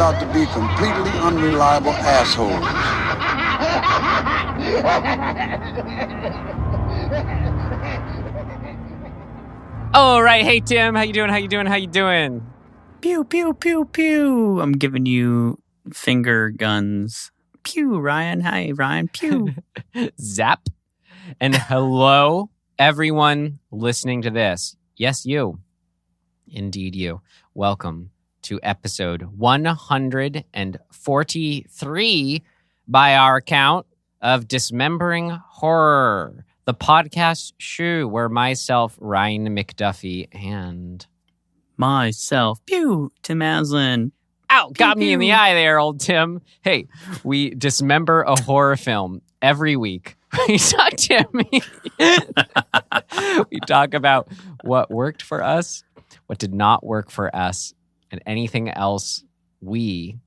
out to be completely unreliable assholes. All right, hey Tim, how you doing? Pew, pew, pew, pew. I'm giving you finger guns. Pew, Ryan. Hi, Ryan. Pew. Zap. And hello, everyone listening to this. Yes, you. Indeed, you. Welcome to episode 143 by our count of Dismembering Horror, the podcast show where myself, Ryan McDuffie, and myself, pew, Tim Aslin. Ow, got me in the eye there, old Tim. Hey, we dismember a horror film every week. We talk, Timmy. We talk about what worked for us, what did not work for us, and anything else we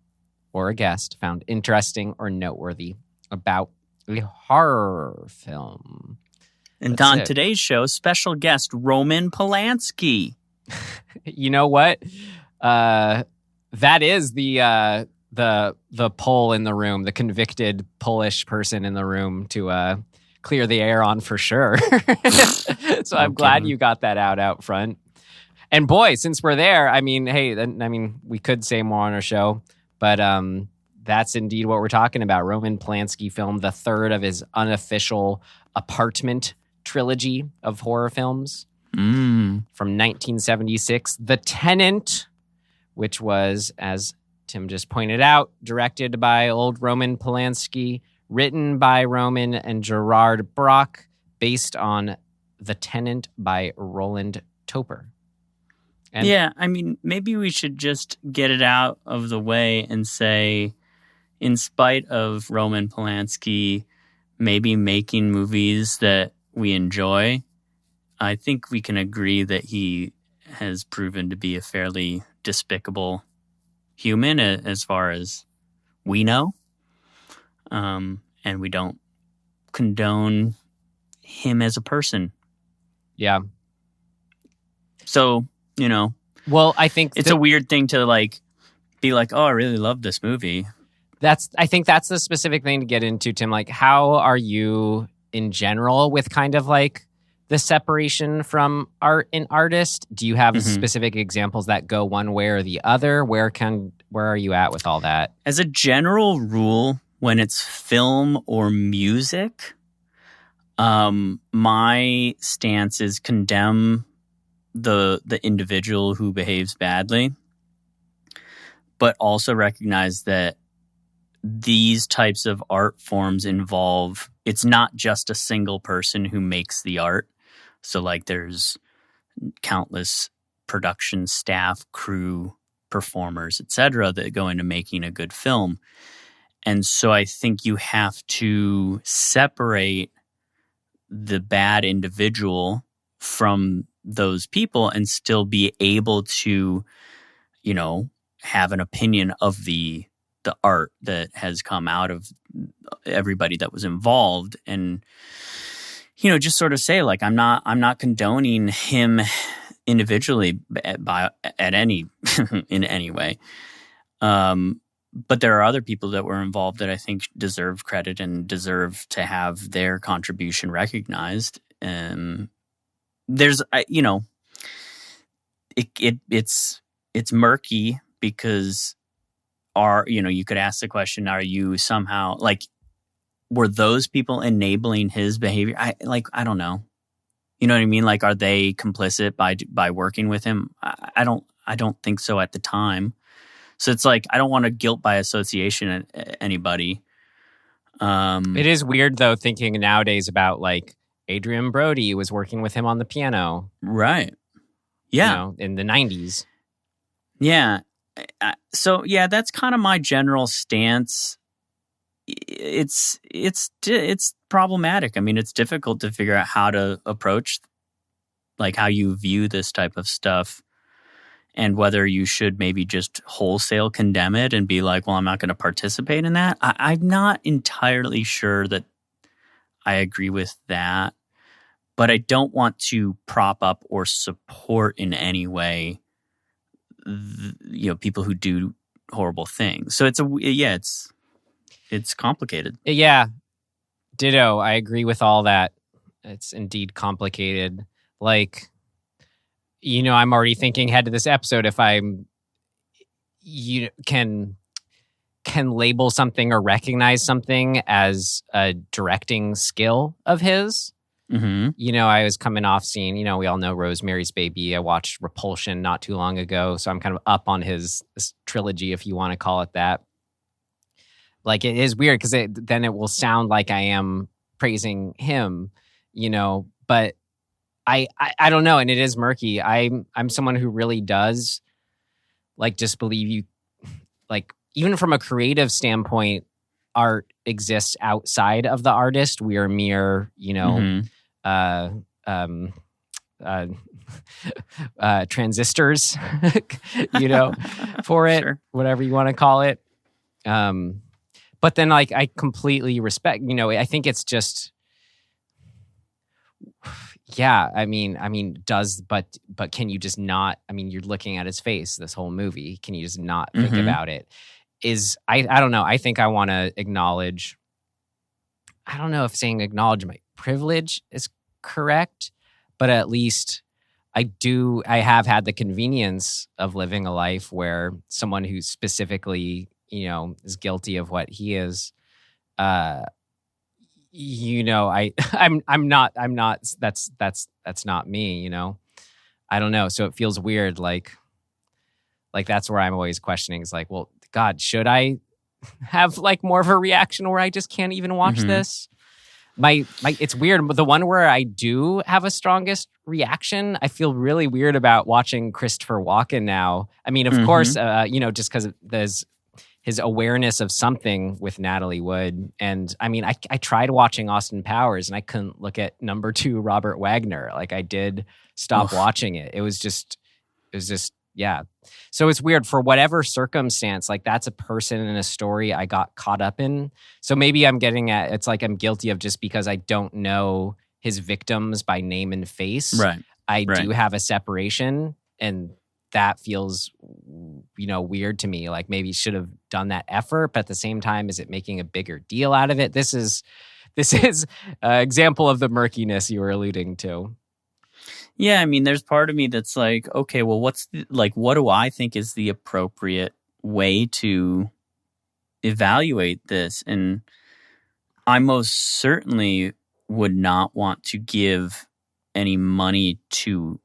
or a guest found interesting or noteworthy about a horror film. And on today's show, special guest Roman Polanski. You know what? That is the Pole in the room, the convicted Polish person in the room to clear the air on for sure. So I'm glad you got that out front. And boy, since we're there, I mean, hey, we could say more on our show, but that's indeed what we're talking about. Roman Polanski filmed the third of his unofficial apartment trilogy of horror films from 1976. The Tenant, which was, as Tim just pointed out, directed by old Roman Polanski, written by Roman and Gérard Brach, based on The Tenant by Roland Topor. And yeah, I mean, maybe we should just get it out of the way and say, in spite of Roman Polanski maybe making movies that we enjoy, I think we can agree that he has proven to be a fairly despicable human as far as we know. And we don't condone him as a person. Yeah. So, you know. Well, I think it's a weird thing to be like, oh, I really love this movie. I think that's the specific thing to get into, Tim. Like, how are you in general with kind of like the separation from art and artist? Do you have specific examples that go one way or the other? Where are you at with all that? As a general rule, when it's film or music, my stance is condemn the individual who behaves badly, but also recognize that these types of art forms involve, it's not just a single person who makes the art. So like there's countless production staff, crew, performers, etc., that go into making a good film. And so I think you have to separate the bad individual from those people and still be able to, you know, have an opinion of the art that has come out of everybody that was involved, and, you know, just sort of say, like, I'm not condoning him individually in any way. But there are other people that were involved that I think deserve credit and deserve to have their contribution recognized. There's, you know, it's murky because you could ask the question, are you somehow, like, were those people enabling his behavior? I don't know. You know what I mean? Like, are they complicit by working with him? I don't think so at the time. So it's like, I don't want to guilt by association anybody. It is weird, though, thinking nowadays about, like, Adrian Brody was working with him on the piano. Right. Yeah. You know, in the 90s. Yeah. So, yeah, that's kind of my general stance. It's problematic. I mean, it's difficult to figure out how to approach, like, how you view this type of stuff. And whether you should maybe just wholesale condemn it and be like, well, I'm not going to participate in that. I'm not entirely sure that I agree with that. But I don't want to prop up or support in any way, people who do horrible things. So it's complicated. Yeah. Ditto. I agree with all that. It's indeed complicated. Like, I'm already thinking ahead to this episode if I'm can label something or recognize something as a directing skill of his. Mm-hmm. I was coming off seeing, we all know Rosemary's Baby. I watched Repulsion not too long ago, so I'm kind of up on this trilogy, if you want to call it that. Like, it is weird because then it will sound like I am praising him, but I don't know, and it is murky. I'm someone who really does like just believe you, like, even from a creative standpoint, art exists outside of the artist. We are mere, transistors, for it, Sure. whatever you want to call it. But then, like, I completely respect, I think it's just, yeah, but can you just not, you're looking at his face this whole movie. Can you just not think about it? I don't know. I think I want to acknowledge, I don't know if saying acknowledge my privilege is correct, but at least I have had the convenience of living a life where someone who specifically, is guilty of what he is, I'm not, that's not me, I don't know. So it feels weird. Like that's where I'm always questioning is like, well, God, should I have like more of a reaction where I just can't even watch this? It's weird. The one where I do have a strongest reaction, I feel really weird about watching Christopher Walken now. Of course, just because there's his awareness of something with Natalie Wood. And I tried watching Austin Powers and I couldn't look at number 2 Robert Wagner. Like, I did stop watching it. It was just, yeah. So it's weird for whatever circumstance, like that's a person in a story I got caught up in. So maybe I'm getting at, it's like I'm guilty of just because I don't know his victims by name and face. Right. I do have a separation, and that feels, weird to me. Like maybe should have done that effort, but at the same time, is it making a bigger deal out of it? This is an example of the murkiness you were alluding to. Yeah, there's part of me that's like, okay, well, what do I think is the appropriate way to evaluate this? And I most certainly would not want to give any money to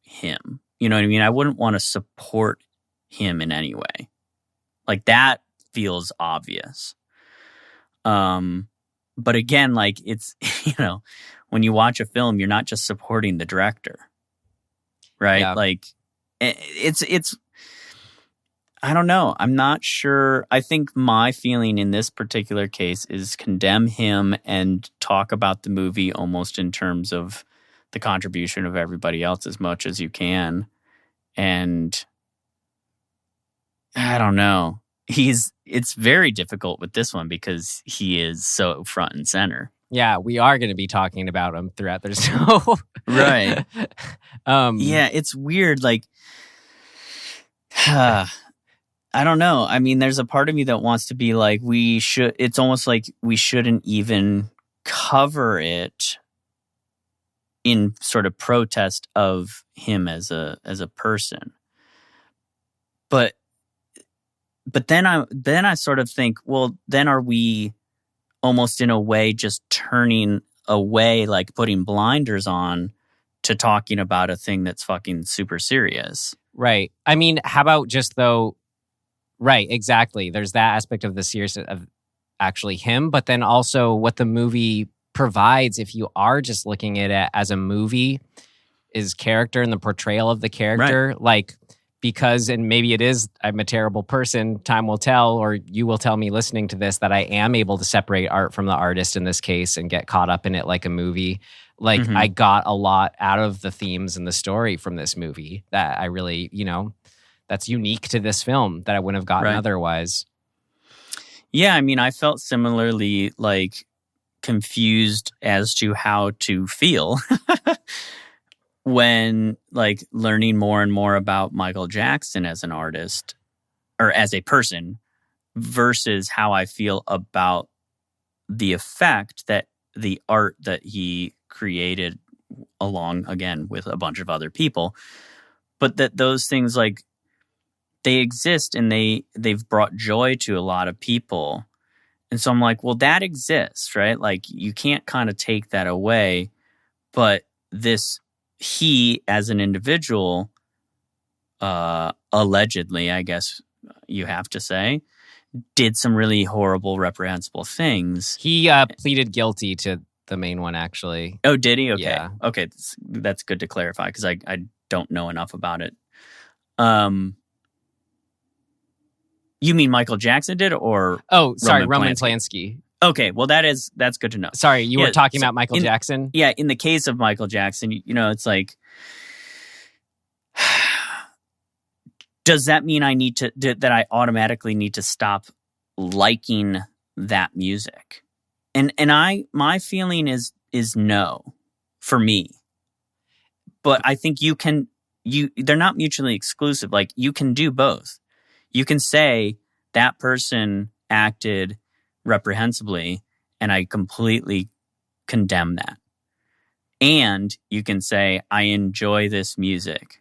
him. You know what I mean? I wouldn't want to support him in any way. Like, that feels obvious. But again, like, it's, when you watch a film, you're not just supporting the director, right? Yeah. Like, it's, I don't know. I'm not sure. I think my feeling in this particular case is condemn him and talk about the movie almost in terms of the contribution of everybody else as much as you can. And I don't know. It's very difficult with this one because he is so front and center. Yeah, we are going to be talking about him throughout the show. Right. Yeah, it's weird. Like, I don't know. There's a part of me that wants to be like, it's almost like we shouldn't even cover it in sort of protest of him as a person. But then I sort of think, well, then are we almost in a way just turning away, like putting blinders on to talking about a thing that's fucking super serious? Right. How about just though, right, exactly. There's that aspect of the seriousness of actually him, but then also what the movie provides, if you are just looking at it as a movie, is character and the portrayal of the character. Right. Like, because, and maybe it is, I'm a terrible person, time will tell, or you will tell me listening to this, that I am able to separate art from the artist in this case and get caught up in it like a movie. Like, I got a lot out of the themes and the story from this movie that I really, that's unique to this film that I wouldn't have gotten otherwise. Yeah, I felt similarly, like, confused as to how to feel when, like, learning more and more about Michael Jackson as an artist. or as a person, versus how I feel about the effect that the art that he created along, again, with a bunch of other people, but that those things, like, they exist and they've brought joy to a lot of people. And so I'm like, well, that exists, right? Like, you can't kind of take that away. But he as an individual, allegedly, I guess you have to say, did some really horrible, reprehensible things. He pleaded guilty to the main one, actually. Oh, did he? Okay. Yeah. Okay, that's good to clarify, because I don't know enough about it. You mean Michael Jackson did, or Roman Polanski? Polanski. Okay, well, that's good to know. Sorry, you were talking about Michael Jackson? Yeah, in the case of Michael Jackson, it's like, does that mean that I automatically need to stop liking that music? And my feeling is no, for me. But I think they're not mutually exclusive. Like, you can do both. You can say that person acted reprehensibly and I completely condemn that. And you can say, I enjoy this music.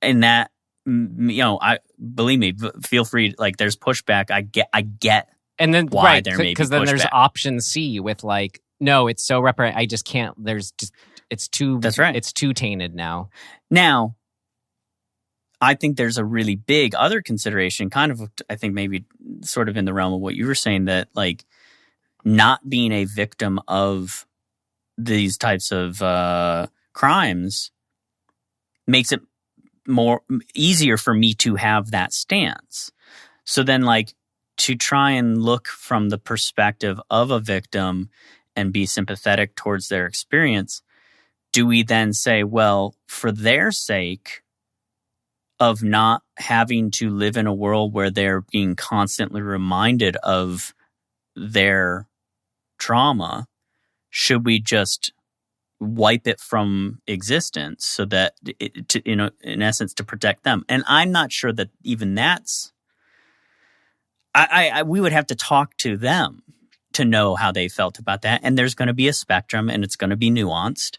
And that, I believe me, feel free, like, there's pushback. I get and then why there may be because then there's pushback. option C with, like, no, it's so I just can't, it's too, that's right. It's too tainted now. Now, I think there's a really big other consideration, kind of, I think maybe sort of in the realm of what you were saying, that, like, not being a victim of these types of crimes makes it easier for me to have that stance. So then, like, to try and look from the perspective of a victim and be sympathetic towards their experience, do we then say, well, for their sake of not having to live in a world where they're being constantly reminded of their trauma, should we just wipe it from existence so that, in essence, to protect them? And I'm not sure that even that's... we would have to talk to them to know how they felt about that. And there's going to be a spectrum, and it's going to be nuanced.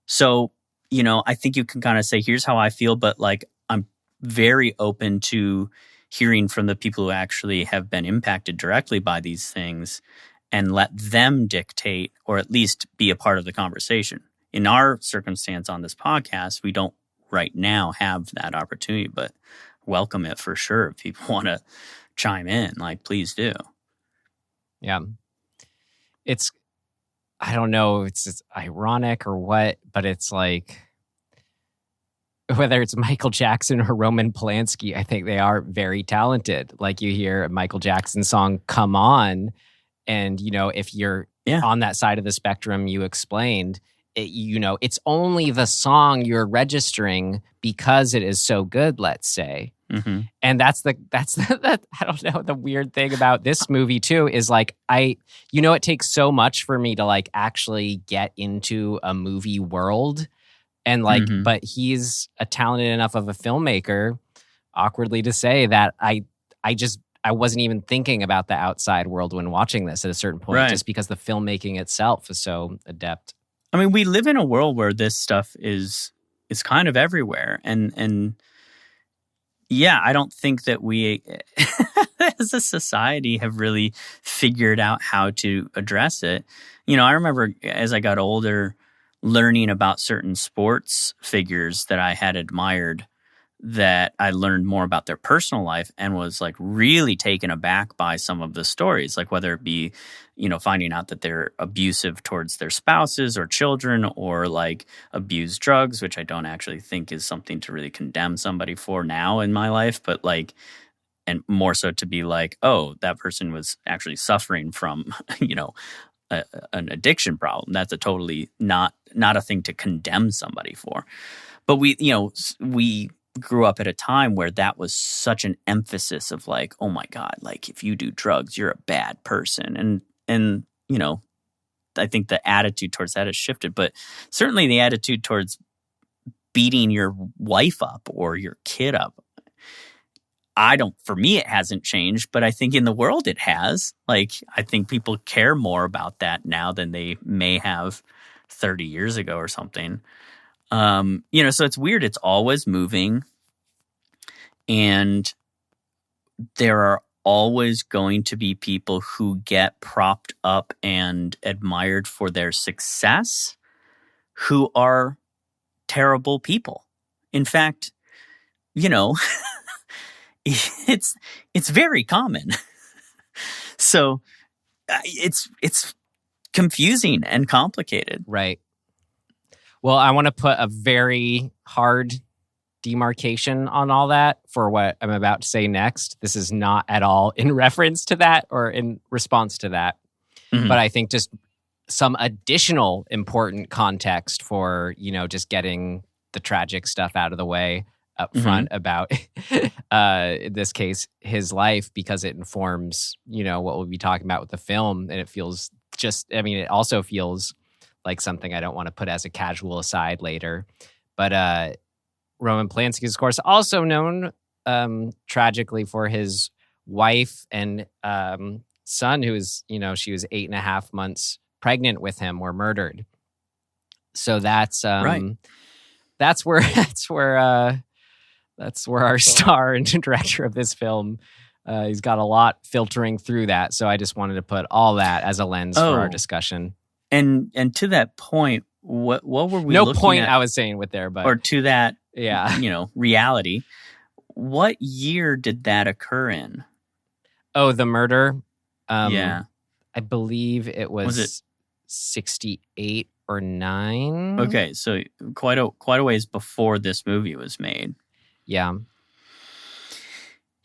So, I think you can kind of say, here's how I feel, but, like, I'm very open to hearing from the people who actually have been impacted directly by these things and let them dictate, or at least be a part of the conversation. In our circumstance on this podcast, we don't right now have that opportunity, but welcome it for sure. If people want to chime in, like, please do. Yeah. I don't know if it's ironic or what, but it's like, whether it's Michael Jackson or Roman Polanski, I think they are very talented. Like, you hear a Michael Jackson song, Come On, and, if you're on that side of the spectrum you explained, it's only the song you're registering because it is so good, let's say. Mm-hmm. And that's I don't know, the weird thing about this movie too is, like, it takes so much for me to, like, actually get into a movie world. And, like, mm-hmm. but he's a talented enough of a filmmaker, awkwardly to say, that I wasn't even thinking about the outside world when watching this at a certain point, right, just because the filmmaking itself is so adept. I mean, we live in a world where this stuff is kind of everywhere. And yeah, I don't think that we as a society have really figured out how to address it. I remember as I got older learning about certain sports figures that I had admired, that I learned more about their personal life and was, like, really taken aback by some of the stories, like whether it be, finding out that they're abusive towards their spouses or children, or, like, abuse drugs, which I don't actually think is something to really condemn somebody for now in my life, but, like, and more so to be like, oh, that person was actually suffering from, an addiction problem. That's a totally not a thing to condemn somebody for. But we grew up at a time where that was such an emphasis of, like, oh my God, like, if you do drugs, you're a bad person. And I think the attitude towards that has shifted, but certainly the attitude towards beating your wife up or your kid up, for me, it hasn't changed, but I think in the world it has. Like, I think people care more about that now than they may have 30 years ago or something. So it's weird. It's always moving. And there are always going to be people who get propped up and admired for their success who are terrible people. In fact, it's very common. So it's confusing and complicated. Right. Well, I want to put a very hard demarcation on all that for what I'm about to say next. This is not at all in reference to that or in response to that. Mm-hmm. But I think just some additional important context for, just getting the tragic stuff out of the way up front about, in this case, his life, because it informs, what we'll be talking about with the film. And it feels it also feels like something I don't want to put as a casual aside later. But Roman Polanski is, of course, also known tragically for his wife and son, who is, she was 8.5 months pregnant with him, were murdered. So that's right. That's where our star and director of this film, he's got a lot filtering through that. So I just wanted to put all that as a lens for our discussion. And to that point, what were we? No point at, I was saying with there, but or to that, yeah, reality. What year did that occur in? Oh, the murder. Yeah, I believe it was 68 or 9. Okay, so quite a ways before this movie was made. Yeah.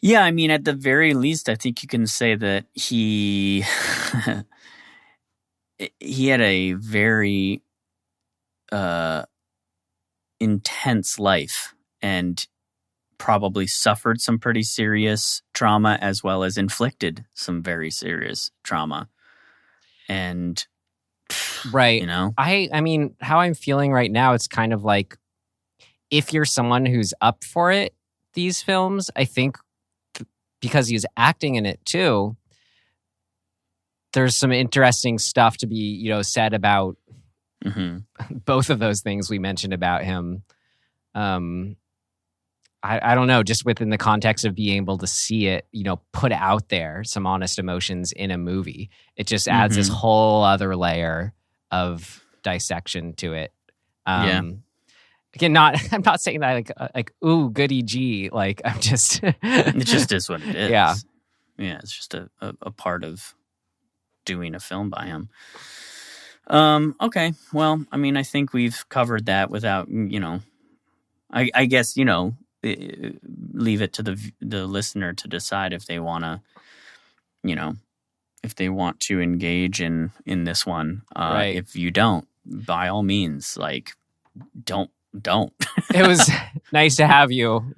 Yeah, I mean, at the very least, I think you can say that he had a very intense life and probably suffered some pretty serious trauma as well as inflicted some very serious trauma. And right. I mean, how I'm feeling right now, it's kind of like, if you're someone who's up for it, these films, I think because he's acting in it too, there's some interesting stuff to be, said about both of those things we mentioned about him. I don't know, just within the context of being able to see it, put out there some honest emotions in a movie. It just adds this whole other layer of dissection to it. Again, I'm not saying that like ooh, goody gee. Like, I'm just it just is what it is. Yeah. Yeah, it's just a part of doing a film by him. Okay. Well, I mean, I think we've covered that without, I guess, leave it to the listener to decide if they want to, if they want to engage in this one. Right. If you don't, by all means, like, don't. It was nice to have you.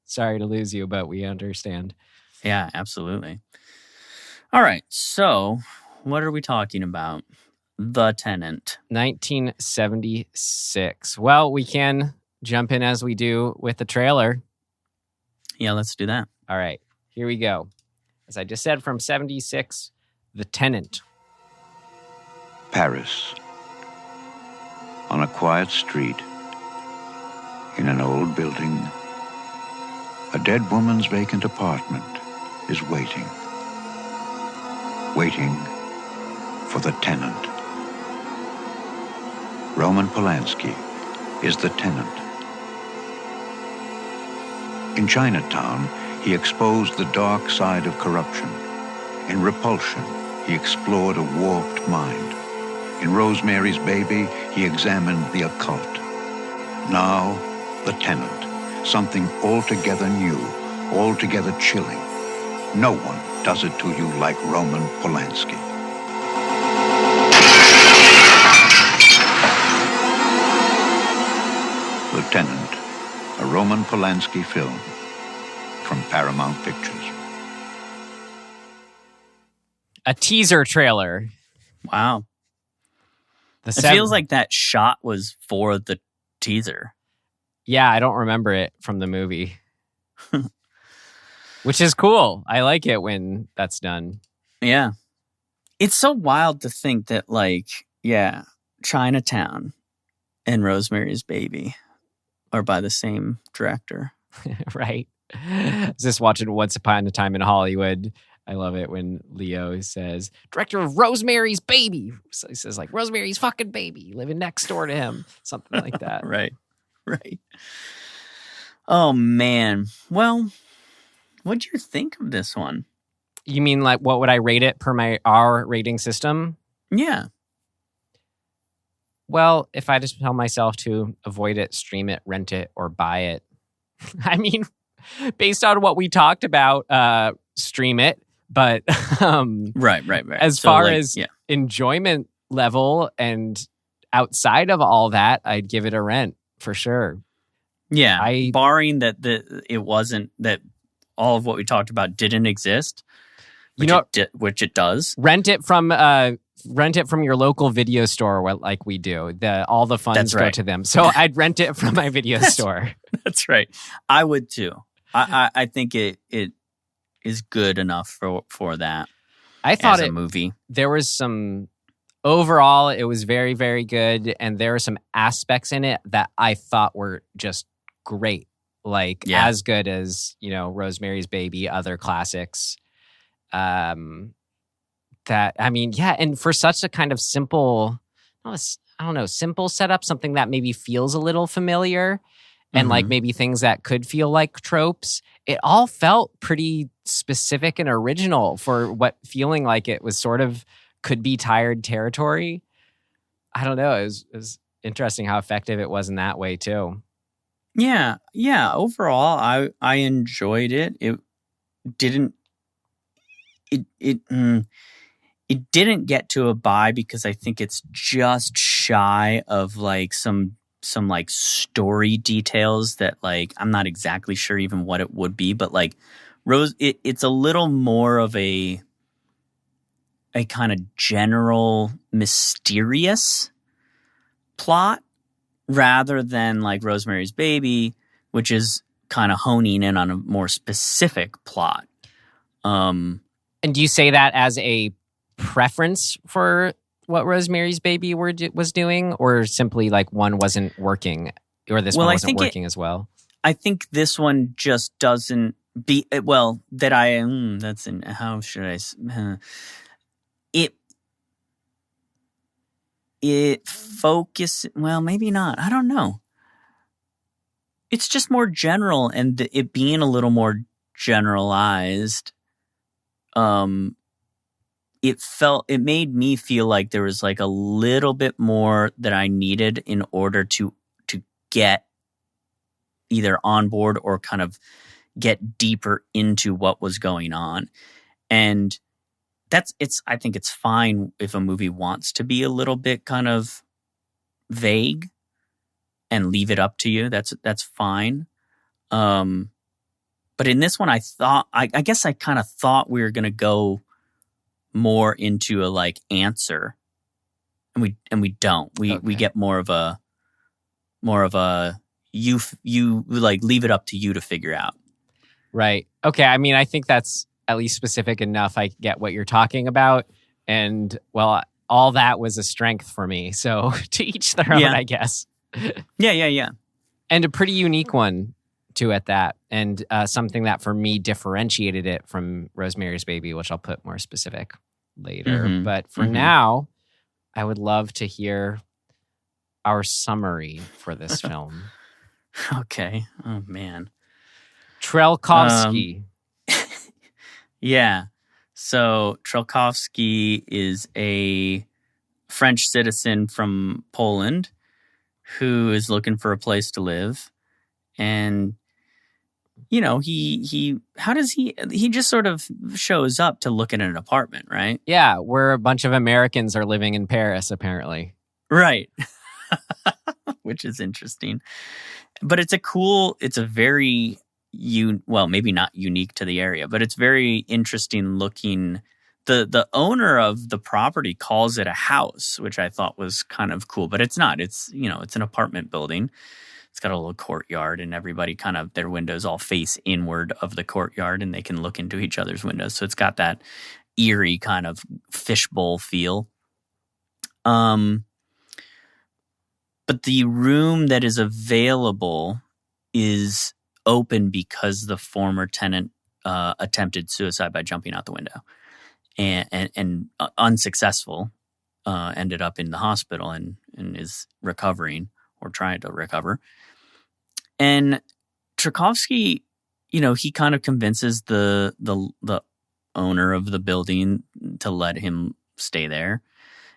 Sorry to lose you, but we understand. Yeah, absolutely. All right. So what are we talking about? The Tenant. 1976. Well, we can jump in as we do with the trailer. Yeah, let's do that. All right. Here we go. As I just said, from 76, The Tenant. Paris. On a quiet street, in an old building, a dead woman's vacant apartment is waiting. Waiting for the tenant. Roman Polanski is the tenant. In Chinatown, he exposed the dark side of corruption. In Repulsion, he explored a warped mind. In Rosemary's Baby, he examined the occult. Now, the tenant, something altogether new, altogether chilling. No one does it to you like Roman Polanski. The Tenant, a Roman Polanski film from Paramount Pictures. A teaser trailer. Wow. It feels like that shot was for the teaser. Yeah, I don't remember it from the movie. Which is cool. I like it when that's done. Yeah. It's so wild to think that, like, yeah, Chinatown and Rosemary's Baby are by the same director. Right. I was just watching Once Upon a Time in Hollywood. I love it when Leo says, director of Rosemary's Baby. So he says, like, Rosemary's fucking baby living next door to him. Something like that. Right. Oh, man. Well, what'd you think of this one? You mean, like, what would I rate it per our rating system? Yeah. Well, if I just tell myself to avoid it, stream it, rent it, or buy it, I mean, based on what we talked about, stream it. But right. As so, far like, as enjoyment level and outside of all that, I'd give it a rent for sure. Yeah, barring that it wasn't that all of what we talked about didn't exist, which it does. Rent it from your local video store, like we do. All the funds go to them. So I'd rent it from my video store. That's right. I would too. I think it is good enough for that. I thought as a movie. There was some overall. It was very, very good, and there were some aspects in it that I thought were just great. Like as good as Rosemary's Baby, other classics. And for such a kind of simple, I don't know, simple setup, something that maybe feels a little familiar. And like maybe things that could feel like tropes, it all felt pretty specific and original for what feeling like it was sort of could be tired territory. I don't know. It was interesting how effective it was in that way too. Yeah. Overall, I enjoyed it. It didn't get to a buy because I think it's just shy of like some like story details that like I'm not exactly sure even what it would be, but like it's a little more of a kind of general mysterious plot rather than like Rosemary's Baby, which is kind of honing in on a more specific plot. And do you say that as a preference for what Rosemary's Baby was doing, or simply like one wasn't working, or this one wasn't working as well? I think this one just doesn't how should I it focus, well, maybe not. I don't know. It's just more general, and it being a little more generalized, it made me feel like there was like a little bit more that I needed in order to get either on board or kind of get deeper into what was going on. And I think it's fine if a movie wants to be a little bit kind of vague and leave it up to you. That's fine. But in this one, I guess I kind of thought we were going to go more into a like answer, and we don't. We get more of a you like leave it up to you to figure out. Right. Okay. I mean, I think that's at least specific enough. I get what you're talking about, and well, all that was a strength for me. So to each their own, I guess. Yeah. And a pretty unique one too at that, and something that for me differentiated it from Rosemary's Baby, which I'll put more specific later. But for now, I would love to hear our summary for this film. Okay. Oh man. Trelkovsky. Yeah. So Trelkovsky is a French citizen from Poland who is looking for a place to live. And, he just sort of shows up to look at an apartment, right? Yeah, where a bunch of Americans are living in Paris, apparently. Right. Which is interesting. But it's a very, maybe not unique to the area, but it's very interesting looking. The owner of the property calls it a house, which I thought was kind of cool, but it's not. It's, it's an apartment building. it's got a little courtyard, and everybody kind of, their windows all face inward of the courtyard, and they can look into each other's windows. So it's got that eerie kind of fishbowl feel. But the room that is available is open because the former tenant attempted suicide by jumping out the window, and unsuccessful. Ended up in the hospital and is recovering or trying to recover. And Tchaikovsky, he kind of convinces the owner of the building to let him stay there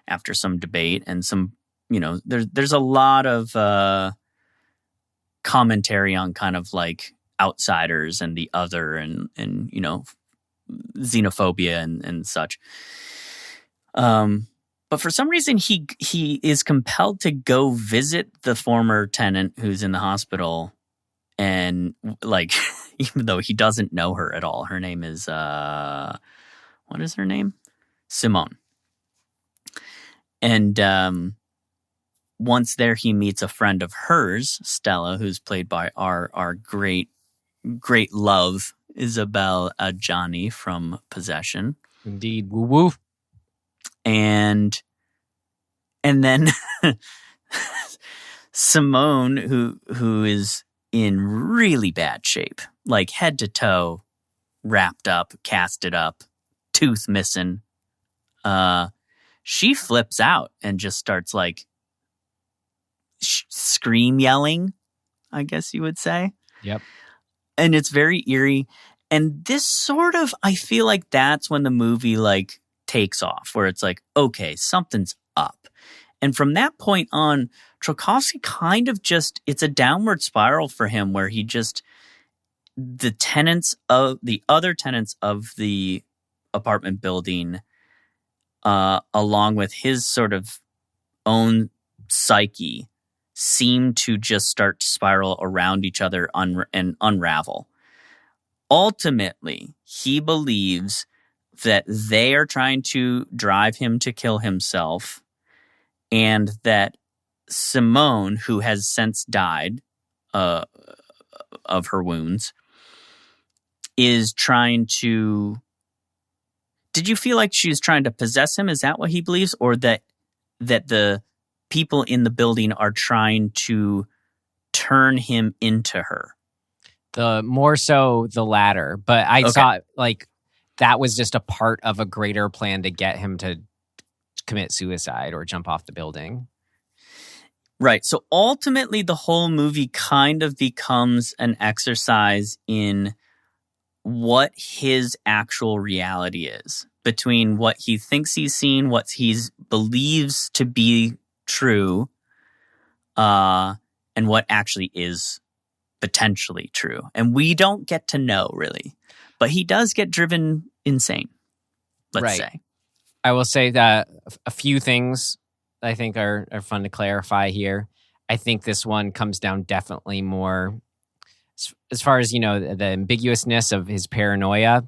after some debate and some, there's a lot of commentary on kind of like outsiders and the other and xenophobia and such. But for some reason, he is compelled to go visit the former tenant who's in the hospital, and like, even though he doesn't know her at all, her name is what is her name? Simone. And once there, he meets a friend of hers, Stella, who's played by our great love, Isabelle Adjani from Possession. Indeed, woo woo. And then Simone, who is in really bad shape, like head to toe, wrapped up, casted up, tooth missing. She flips out and just starts like scream yelling, I guess you would say. Yep. And it's very eerie. And this sort of, I feel like that's when the movie like takes off, where it's like, okay, something's up. And from that point on, Tchaikovsky kind of just, it's a downward spiral for him where he just, the other tenants of the apartment building, along with his sort of own psyche, seem to just start to spiral around each other and unravel. Ultimately, he believes that they are trying to drive him to kill himself, and that Simone, who has since died of her wounds, is trying to... Did you feel like she was trying to possess him? Is that what he believes? Or that the people in the building are trying to turn him into her? The more so the latter. But I saw like that was just a part of a greater plan to get him to commit suicide or jump off the building. Right. So ultimately, the whole movie kind of becomes an exercise in what his actual reality is, between what he thinks he's seen, what he believes to be true, and what actually is potentially true. And we don't get to know, really. But he does get driven insane, let's say. I will say that a few things I think are fun to clarify here. I think this one comes down definitely more as far as, the ambiguousness of his paranoia.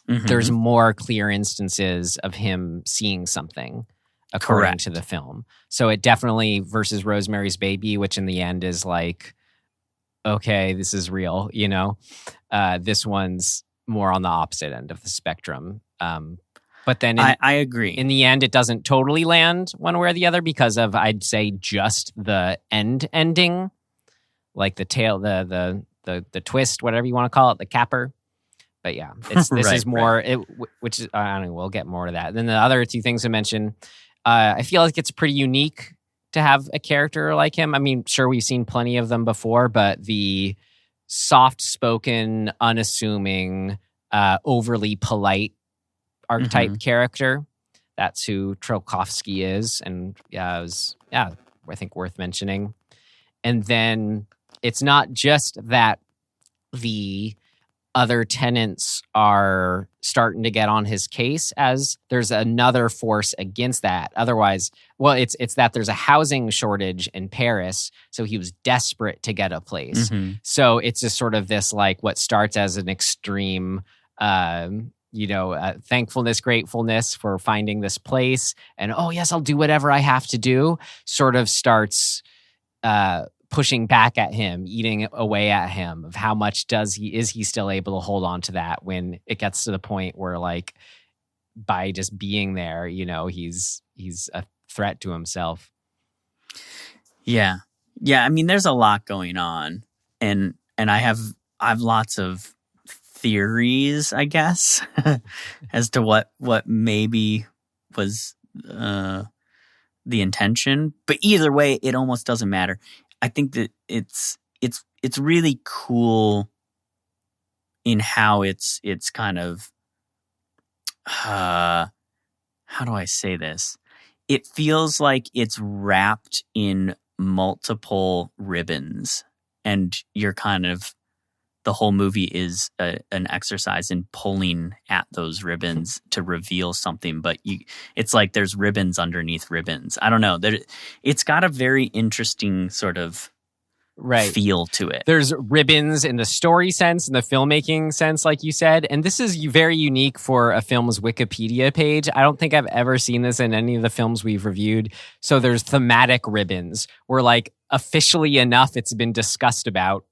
Mm-hmm. There's more clear instances of him seeing something according to the film. So it definitely, versus Rosemary's Baby, which in the end is like, okay, this is real, this one's more on the opposite end of the spectrum. But then I agree. In the end, it doesn't totally land one way or the other because of, I'd say, just the ending, like the tail, the twist, whatever you want to call it, the capper. But yeah, this is more, which is, I don't know, we'll get more to that. Then the other two things I mentioned, I feel like it's pretty unique to have a character like him. I mean, sure, we've seen plenty of them before, but the soft-spoken, unassuming, overly polite archetype character, that's who Tchaikovsky is. And I think worth mentioning. And then it's not just that the other tenants are starting to get on his case, as there's another force against that. Otherwise, well, it's that there's a housing shortage in Paris, so he was desperate to get a place. Mm-hmm. So it's just sort of this, like, what starts as an extreme, thankfulness, gratefulness for finding this place, and oh yes, I'll do whatever I have to do, sort of starts pushing back at him, eating away at him, of how much is he still able to hold on to that when it gets to the point where, like, by just being there, he's a threat to himself. Yeah. I mean, there's a lot going on, and I have lots of theories, I guess, as to what maybe was the intention. But either way, it almost doesn't matter. I think that it's really cool in how it's kind of how do I say this? It feels like it's wrapped in multiple ribbons, and you're kind of, the whole movie is an exercise in pulling at those ribbons to reveal something. But it's like there's ribbons underneath ribbons. I don't know. It's got a very interesting sort of feel to it. There's ribbons in the story sense, in the filmmaking sense, like you said. And this is very unique for a film's Wikipedia page. I don't think I've ever seen this in any of the films we've reviewed. So there's thematic ribbons where, like, officially enough, it's been discussed about.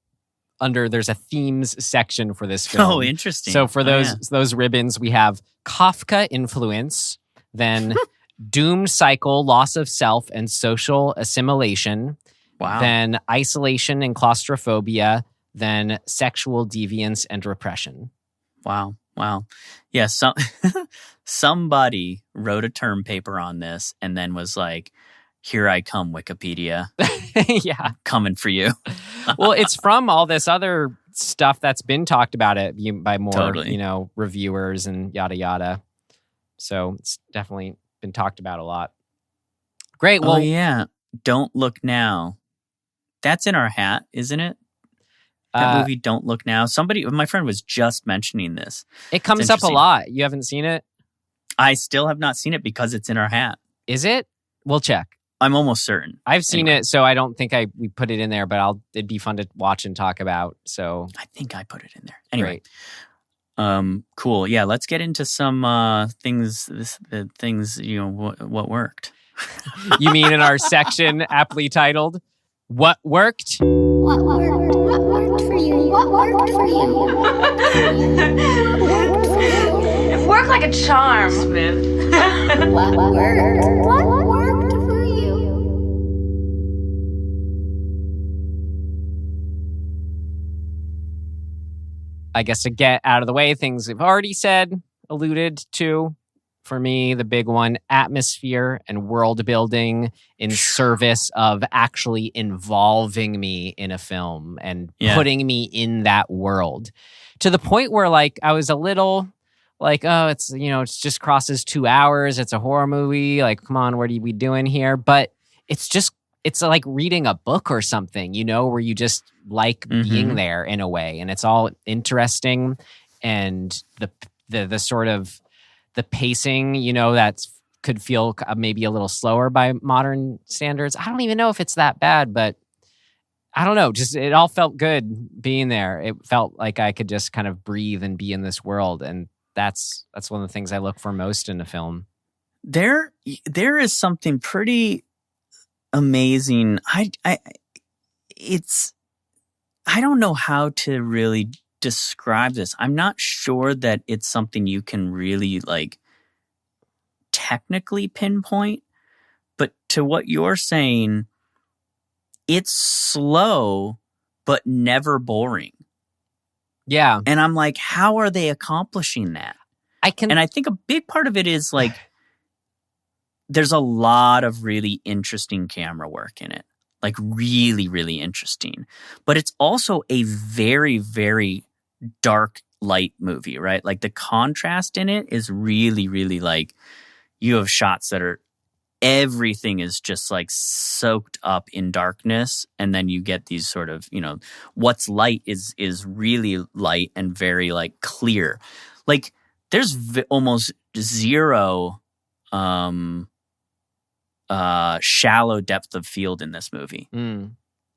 There's a themes section for this film. Oh, interesting. So for those ribbons, we have Kafka influence, then doomed cycle, loss of self, and social assimilation. Wow. Then isolation and claustrophobia, then sexual deviance and repression. Wow. Yeah, somebody wrote a term paper on this and then was like, here I come, Wikipedia. Yeah. Coming for you. Well, it's from all this other stuff that's been talked about by more, reviewers and yada, yada. So it's definitely been talked about a lot. Great. Well, yeah. Don't Look Now. That's in our hat, isn't it? That movie, Don't Look Now. My friend was just mentioning this. It comes up a lot. You haven't seen it? I still have not seen it because it's in our hat. Is it? We'll check. I'm almost certain. I've seen it, so I don't think we put it in there, but it'd be fun to watch and talk about. So I think I put it in there. Anyway. Cool. Yeah, let's get into some things, what worked. You mean in our section aptly titled, What Worked? What worked? What worked for you? What worked for you? What worked for you? It worked like a charm, Smith. What worked? What worked for you? I guess to get out of the way, things we've already said, alluded to. For me, the big one, atmosphere and world building in service of actually involving me in a film and putting me in that world. To the point where, like, I was a little like, oh, it's just crosses 2 hours. It's a horror movie. Like, come on, what are we doing here? But it's like reading a book or something, where you just like being there in a way. And it's all interesting. And the sort of the pacing, that could feel maybe a little slower by modern standards. I don't even know if it's that bad, but I don't know. Just it all felt good being there. It felt like I could just kind of breathe and be in this world. And that's one of the things I look for most in a film. There is something pretty amazing. I don't know how to really describe this. I'm not sure that it's something you can really like technically pinpoint, but to what you're saying, it's slow but never boring. Yeah. And I'm like, how are they accomplishing that? And I think a big part of it is like there's a lot of really interesting camera work in it. Like really, really interesting. But it's also a very, very dark light movie, right? Like the contrast in it is really, really like you have shots that are everything is just like soaked up in darkness, and then you get these sort of, what's light is really light and very like clear. Like there's almost zero shallow depth of field in this movie.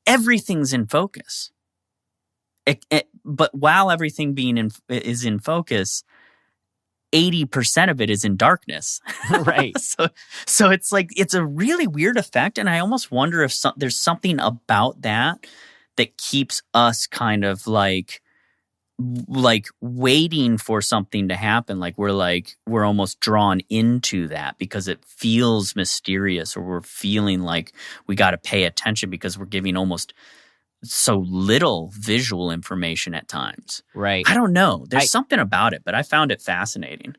Everything's in focus. But while everything is in focus, 80% of it is in darkness. Right. So it's like, it's a really weird effect. And I almost wonder if there's something about that keeps us kind of like waiting for something to happen. Like we're almost drawn into that because it feels mysterious, or we're feeling like we got to pay attention because we're giving almost so little visual information at times. Right. I don't know. There's something about it, but I found it fascinating.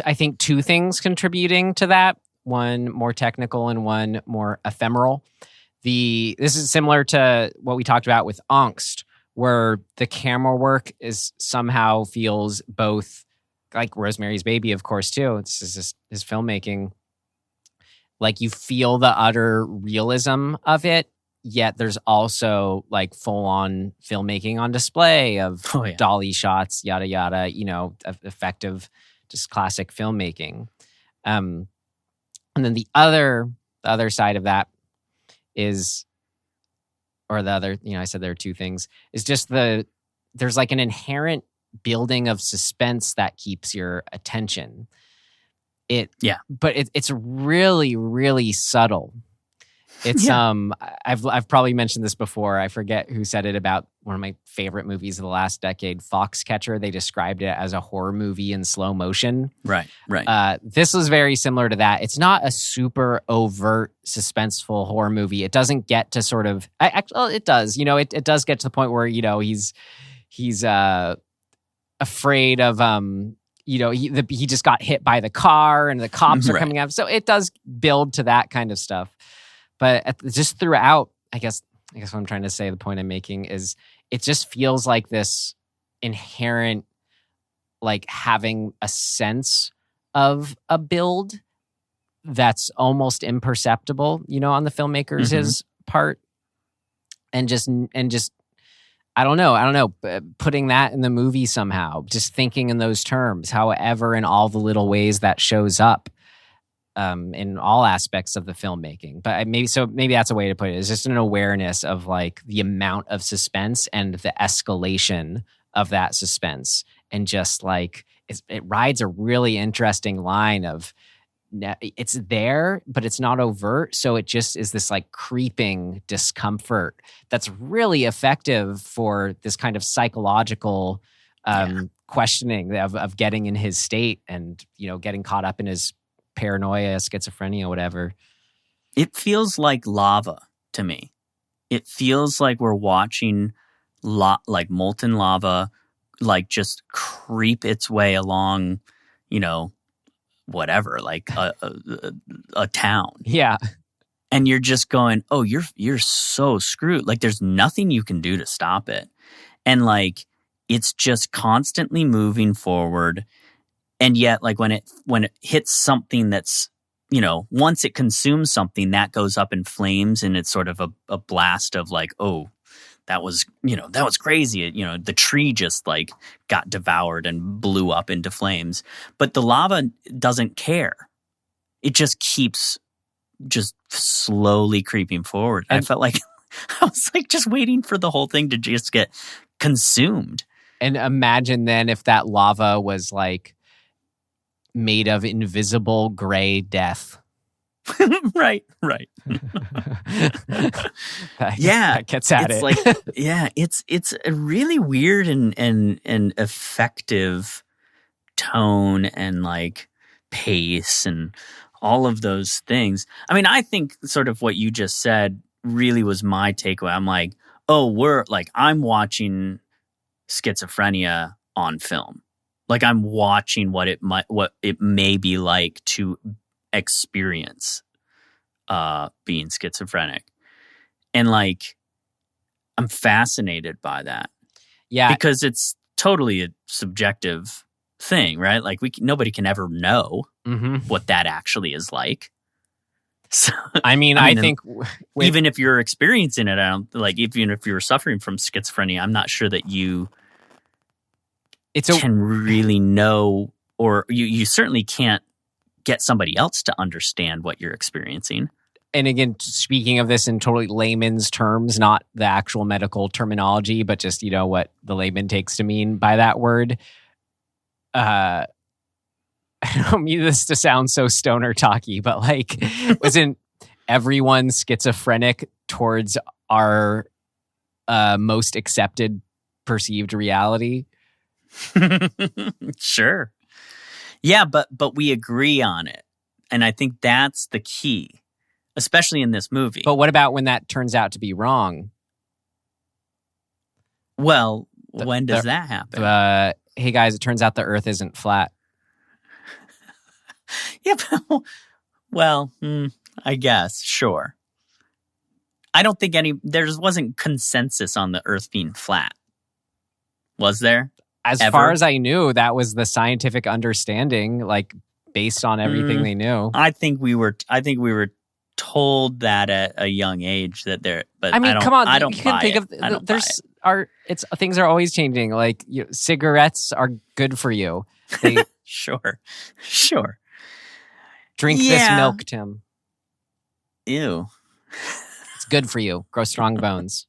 I think two things contributing to that, one more technical and one more ephemeral. This is similar to what we talked about with Angst, where the camera work somehow feels both like Rosemary's Baby, of course, too. This is his filmmaking. Like you feel the utter realism of it, yet there's also like full on filmmaking on display of dolly shots, yada, yada, effective, just classic filmmaking. And then the other side of that is, or the other, I said there are two things, is just there's like an inherent building of suspense that keeps your attention. But it's really, really subtle. It's I've probably mentioned this before. I forget who said it about one of my favorite movies of the last decade, Foxcatcher. They described it as a horror movie in slow motion. Right. This was very similar to that. It's not a super overt, suspenseful horror movie. It doesn't get to sort of. It does. It does get to the point where he's afraid of he just got hit by the car and the cops are coming up. So it does build to that kind of stuff. But just throughout, I guess what I'm trying to say, the point I'm making is it just feels like this inherent, like having a sense of a build that's almost imperceptible, on the filmmaker's part. And just I don't know, putting that in the movie somehow, just thinking in those terms, however, in all the little ways that shows up. In all aspects of the filmmaking. But maybe that's a way to put it. It's just an awareness of like the amount of suspense and the escalation of that suspense. And just like it rides a really interesting line of it's there, but it's not overt. So it just is this like creeping discomfort that's really effective for this kind of psychological questioning of getting in his state and, getting caught up in his paranoia, schizophrenia, whatever. It feels like lava to me. It feels like we're watching like molten lava, like just creep its way along, whatever, like a town. Yeah. And you're just going, oh, you're so screwed. Like there's nothing you can do to stop it. And like it's just constantly moving forward. And yet, like when it hits something that's, once it consumes something, that goes up in flames, and it's sort of a blast of like, oh, that was crazy. The tree just like got devoured and blew up into flames. But the lava doesn't care. It just keeps just slowly creeping forward. And I felt like I was like just waiting for the whole thing to just get consumed. And imagine then if that lava was like made of invisible gray death. Right. That gets at it. Like, it's a really weird and effective tone and like pace and all of those things. I mean, I think sort of what you just said really was my takeaway. I'm like, I'm watching schizophrenia on film. Like I'm watching what it may be like to experience being schizophrenic. And like I'm fascinated by that. Yeah. Because it's totally a subjective thing, right? Like nobody can ever know what that actually is like. So, I think even if you're experiencing it, even if you're suffering from schizophrenia, I'm not sure that you can really know, or you certainly can't get somebody else to understand what you're experiencing. And again, speaking of this in totally layman's terms, not the actual medical terminology, but just, what the layman takes to mean by that word. I don't mean this to sound so stoner talky, but like, wasn't everyone schizophrenic towards our most accepted perceived reality? Sure. Yeah, but we agree on it. And I think that's the key, especially in this movie. But what about when that turns out to be wrong? Well, when does that happen? Hey guys, it turns out the Earth isn't flat. Yeah, but, well, I guess, sure. I don't think there wasn't consensus on the Earth being flat. Was there? As far as I knew, that was the scientific understanding, like based on everything they knew. I think we were told that at a young age that there. But I mean, come on, I don't you can think of things are always changing. Like cigarettes are good for you. They sure. Drink this milk, Tim. Ew. It's good for you. Grow strong bones.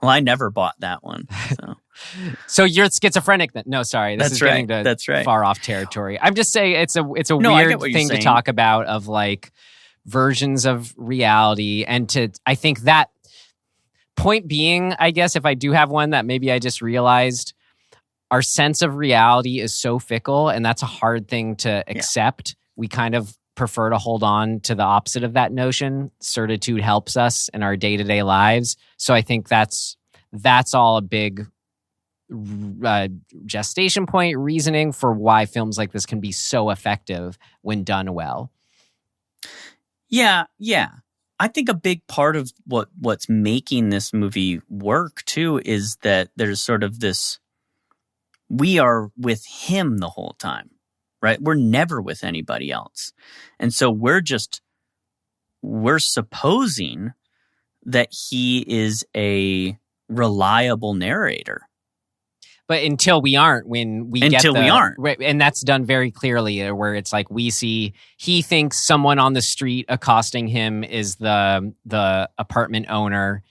Well, I never bought that one. So you're schizophrenic then? No, sorry. This is getting to far off territory. I'm just saying it's a weird thing to talk about of like versions of reality. And I think that point being, I guess if I do have one that maybe I just realized, our sense of reality is so fickle and that's a hard thing to accept. We kind of prefer to hold on to the opposite of that notion. Certitude helps us in our day-to-day lives. So I think that's all a big gestation point reasoning for why films like this can be so effective when done well. Yeah. I think a big part of what's making this movie work too is that there's sort of this, we are with him the whole time. Right? We're never with anybody else. And so we're supposing that he is a reliable narrator. But until we aren't, we aren't. Right, and that's done very clearly where it's like he thinks someone on the street accosting him is the apartment owner.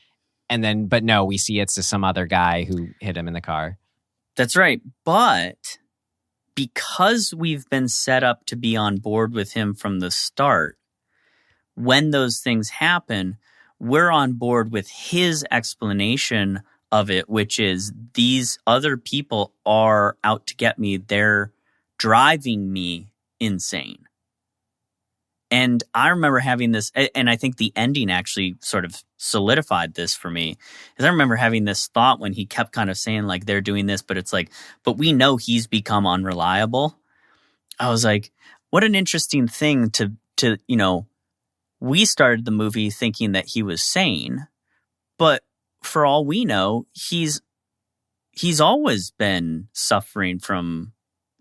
But no, we see it's just some other guy who hit him in the car. That's right. But because we've been set up to be on board with him from the start, when those things happen, we're on board with his explanation of it, which is these other people are out to get me. They're driving me insane. And I remember having this, and I think the ending actually sort of solidified this for me, is I remember having this thought when he kept kind of saying like they're doing this, but it's like, but we know he's become unreliable. I was like, what an interesting thing to we started the movie thinking that he was sane, but for all we know, he's always been suffering from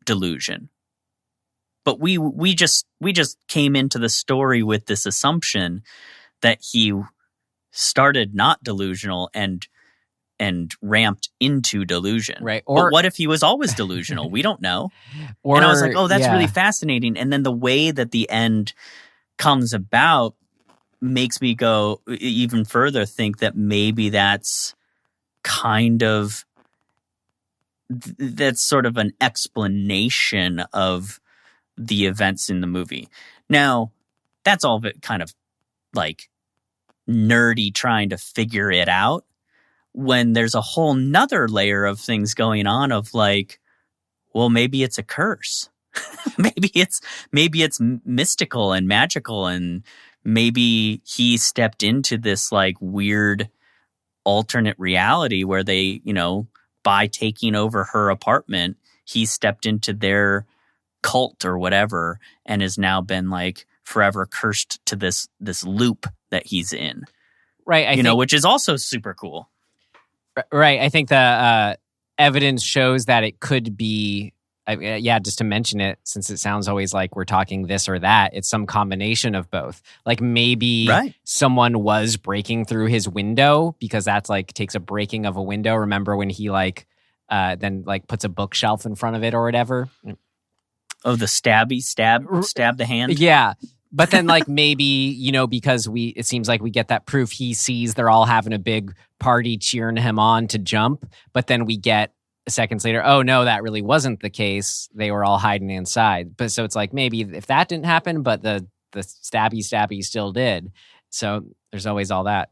delusion. But we just came into the story with this assumption that he started not delusional and ramped into delusion. Right. But what if he was always delusional? We don't know. And I was like, oh, that's really fascinating. And then the way that the end comes about makes me go even further, think that maybe that's kind of that's sort of an explanation of the events in the movie. Now, that's all of it kind of like nerdy trying to figure it out, when there's a whole nother layer of things going on of like, well, maybe it's a curse. maybe it's mystical and magical, and maybe he stepped into this like weird alternate reality where they, by taking over her apartment, he stepped into their cult or whatever and has now been like forever cursed to this loop that he's in. Right. I think, which is also super cool. Right. I think the evidence shows that it could be, just to mention it, since it sounds always like we're talking this or that, it's some combination of both. Like maybe someone was breaking through his window, because that's like takes a breaking of a window. Remember when he then puts a bookshelf in front of it or whatever? Oh, the stab the hand? Yeah. But then maybe, because it seems like we get that proof, he sees they're all having a big party cheering him on to jump. But then we get seconds later, oh no, that really wasn't the case. They were all hiding inside. But so it's like, maybe if that didn't happen, but the stabby still did. So there's always all that.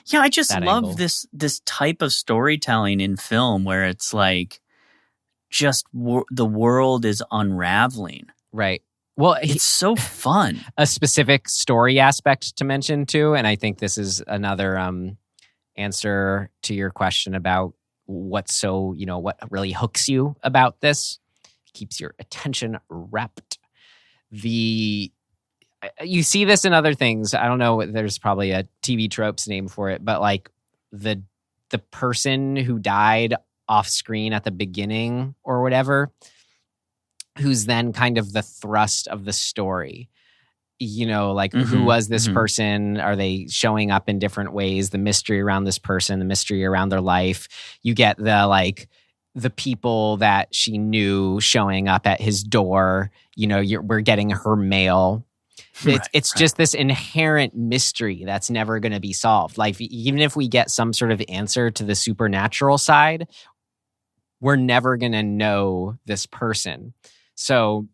Yeah, I just that love angle. this type of storytelling in film where it's like just the world is unraveling. Right. Well, It's so fun. a specific story aspect to mention too, and I think this is another answer to your question about what really hooks you about this, keeps your attention rapt. You see this in other things. I don't know. There's probably a TV tropes name for it, but like the person who died off screen at the beginning or whatever, who's then kind of the thrust of the story. Like who was this person? Are they showing up in different ways? The mystery around this person, the mystery around their life. You get the people that she knew showing up at his door. We're getting her mail. It's just this inherent mystery that's never going to be solved. Like, even if we get some sort of answer to the supernatural side, we're never going to know this person. So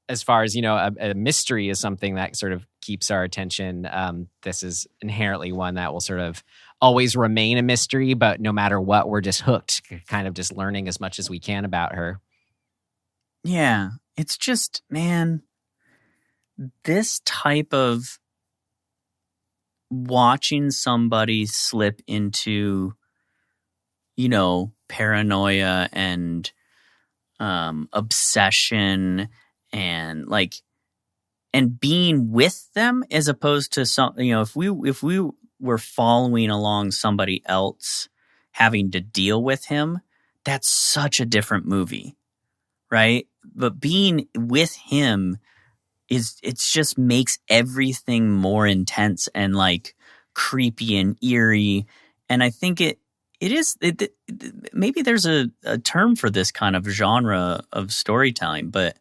as far as, a mystery is something that sort of keeps our attention. This is inherently one that will sort of always remain a mystery, but no matter what, we're just hooked, kind of just learning as much as we can about her. Yeah, it's just, man, this type of watching somebody slip into, paranoia and obsession and being with them, as opposed to some, if we were following along somebody else having to deal with him, that's such a different movie, right? But being with him it's just makes everything more intense and like creepy and eerie. And I think it is maybe there's a term for this kind of genre of storytelling, but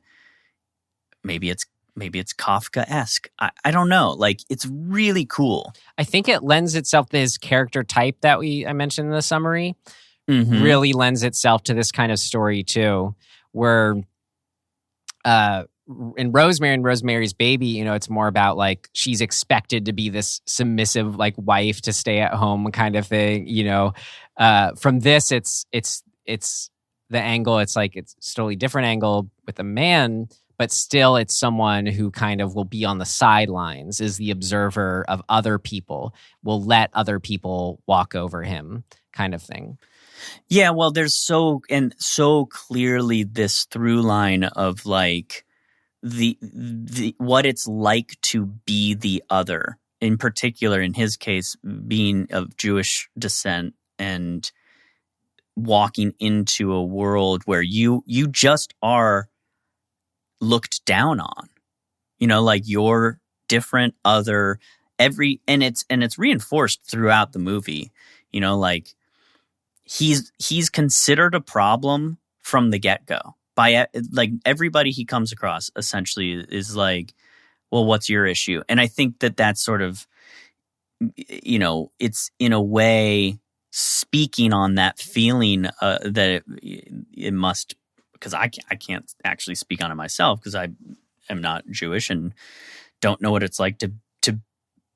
maybe it's Kafka-esque. I don't know. Like, it's really cool. I think it lends itself to his character type that I mentioned in the summary. Really lends itself to this kind of story too, where in Rosemary and Rosemary's Baby, it's more about like she's expected to be this submissive like wife to stay at home kind of thing. From this, it's the angle. It's like it's a totally different angle with a man, but still it's someone who kind of will be on the sidelines, is the observer of other people, will let other people walk over him, kind of thing. Yeah, well, there's so clearly this through line of like the what it's like to be the other, in particular in his case being of Jewish descent and walking into a world where you just are looked down on, like you're different, other, and it's reinforced throughout the movie, like he's considered a problem from the get-go by like everybody he comes across. Essentially is like, well, what's your issue? And I think that's sort of, it's in a way speaking on that feeling that it must, because I can't actually speak on it myself because I am not Jewish and don't know what it's like to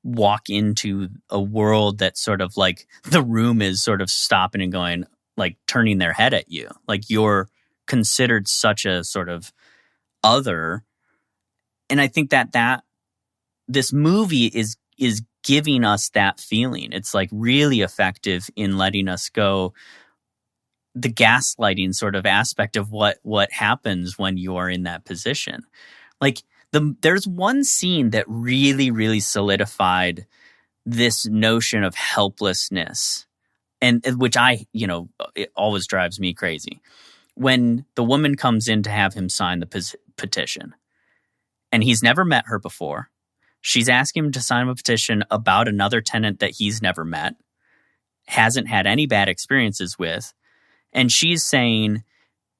walk into a world that sort of like the room is sort of stopping and going, like turning their head at you, like you're considered such a sort of other. And I think that this movie is giving us that feeling. It's like really effective in letting us go the gaslighting sort of aspect of what happens when you are in that position. Like there's one scene that really, really solidified this notion of helplessness, and which it always drives me crazy. When the woman comes in to have him sign the petition, and he's never met her before. She's asking him to sign a petition about another tenant that he's never met, hasn't had any bad experiences with, and she's saying,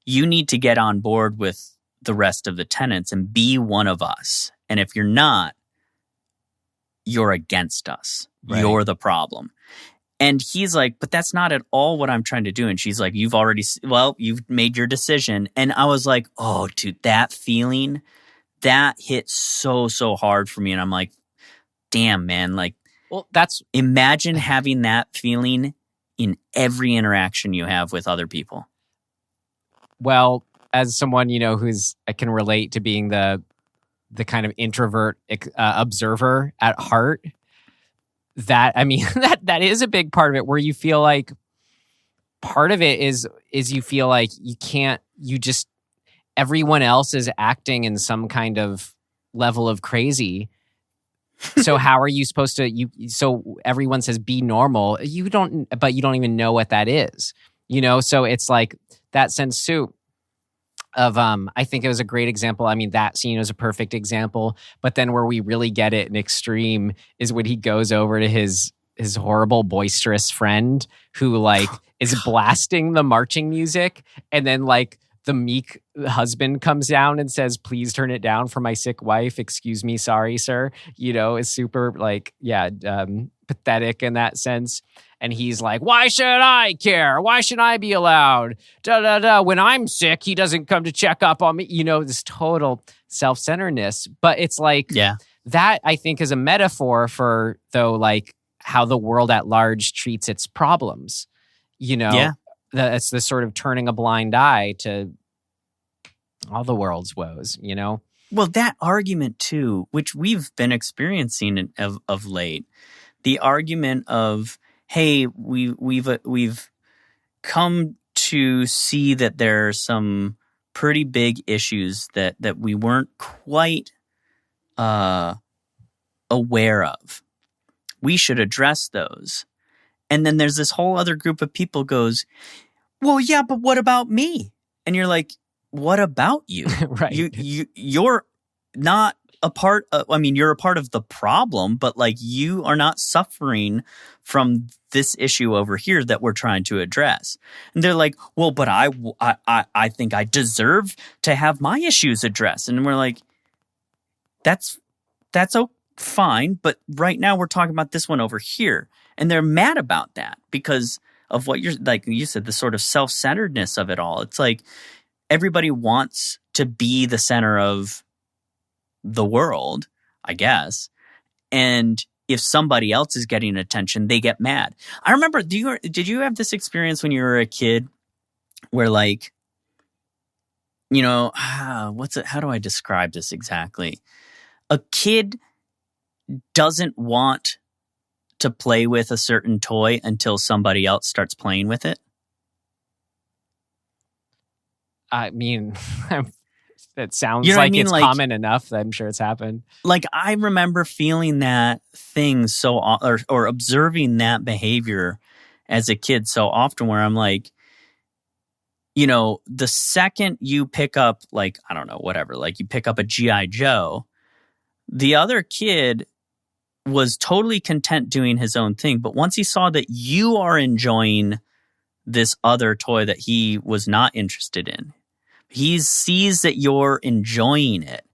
you need to get on board with the rest of the tenants and be one of us. And if you're not, you're against us. Right. You're the problem. And he's like, but that's not at all what I'm trying to do. And she's like, you've made your decision. And I was like, oh, dude, that feeling, that hit so hard for me. And I'm like, damn, man, like, Well, imagine having that feeling in every interaction you have with other people. well, as someone, I can relate to being the kind of introvert observer at heart. That is a big part of it, where you feel like part of it is you feel like everyone else is acting in some kind of level of crazy. So how are you supposed to, so everyone says be normal. But you don't even know what that is, So it's like that sense soup of, I think it was a great example. I mean, that scene was a perfect example. But then where we really get it in extreme is when he goes over to his horrible, boisterous friend who like is blasting the marching music. And then like the meek husband comes down and says, please turn it down for my sick wife. Excuse me. Sorry, sir. Is super like, pathetic in that sense. And he's like, why should I care? Why should I be allowed? When I'm sick, he doesn't come to check up on me. This total self-centeredness. But it's like, that I think is a metaphor for, though, like how the world at large treats its problems. It's the sort of turning a blind eye to all the world's woes, Well, that argument too, which we've been experiencing of late, the argument of, hey, we've come to see that there are some pretty big issues that we weren't quite aware of. We should address those. And then there's this whole other group of people goes, well, yeah, but what about me? And you're like, what about you? Right. You're not a part of, you're a part of the problem, but like you are not suffering from this issue over here that we're trying to address. And they're like, well, but I think I deserve to have my issues addressed. And we're like, that's fine. But right now we're talking about this one over here. And they're mad about that because of what you're, like you said, the sort of self-centeredness of it all. It's like everybody wants to be the center of the world, I guess. And if somebody else is getting attention, they get mad. I remember, did you have this experience when you were a kid where like, how do I describe this exactly? A kid doesn't want to play with a certain toy until somebody else starts playing with it. I mean, it sounds like it's common enough that I'm sure it's happened. Like I remember feeling that thing or observing that behavior as a kid so often where I'm like, the second you pick up like, I don't know, whatever, like you pick up a G.I. Joe, the other kid was totally content doing his own thing. But once he saw that you are enjoying this other toy that he was not interested in, he sees that you're enjoying it.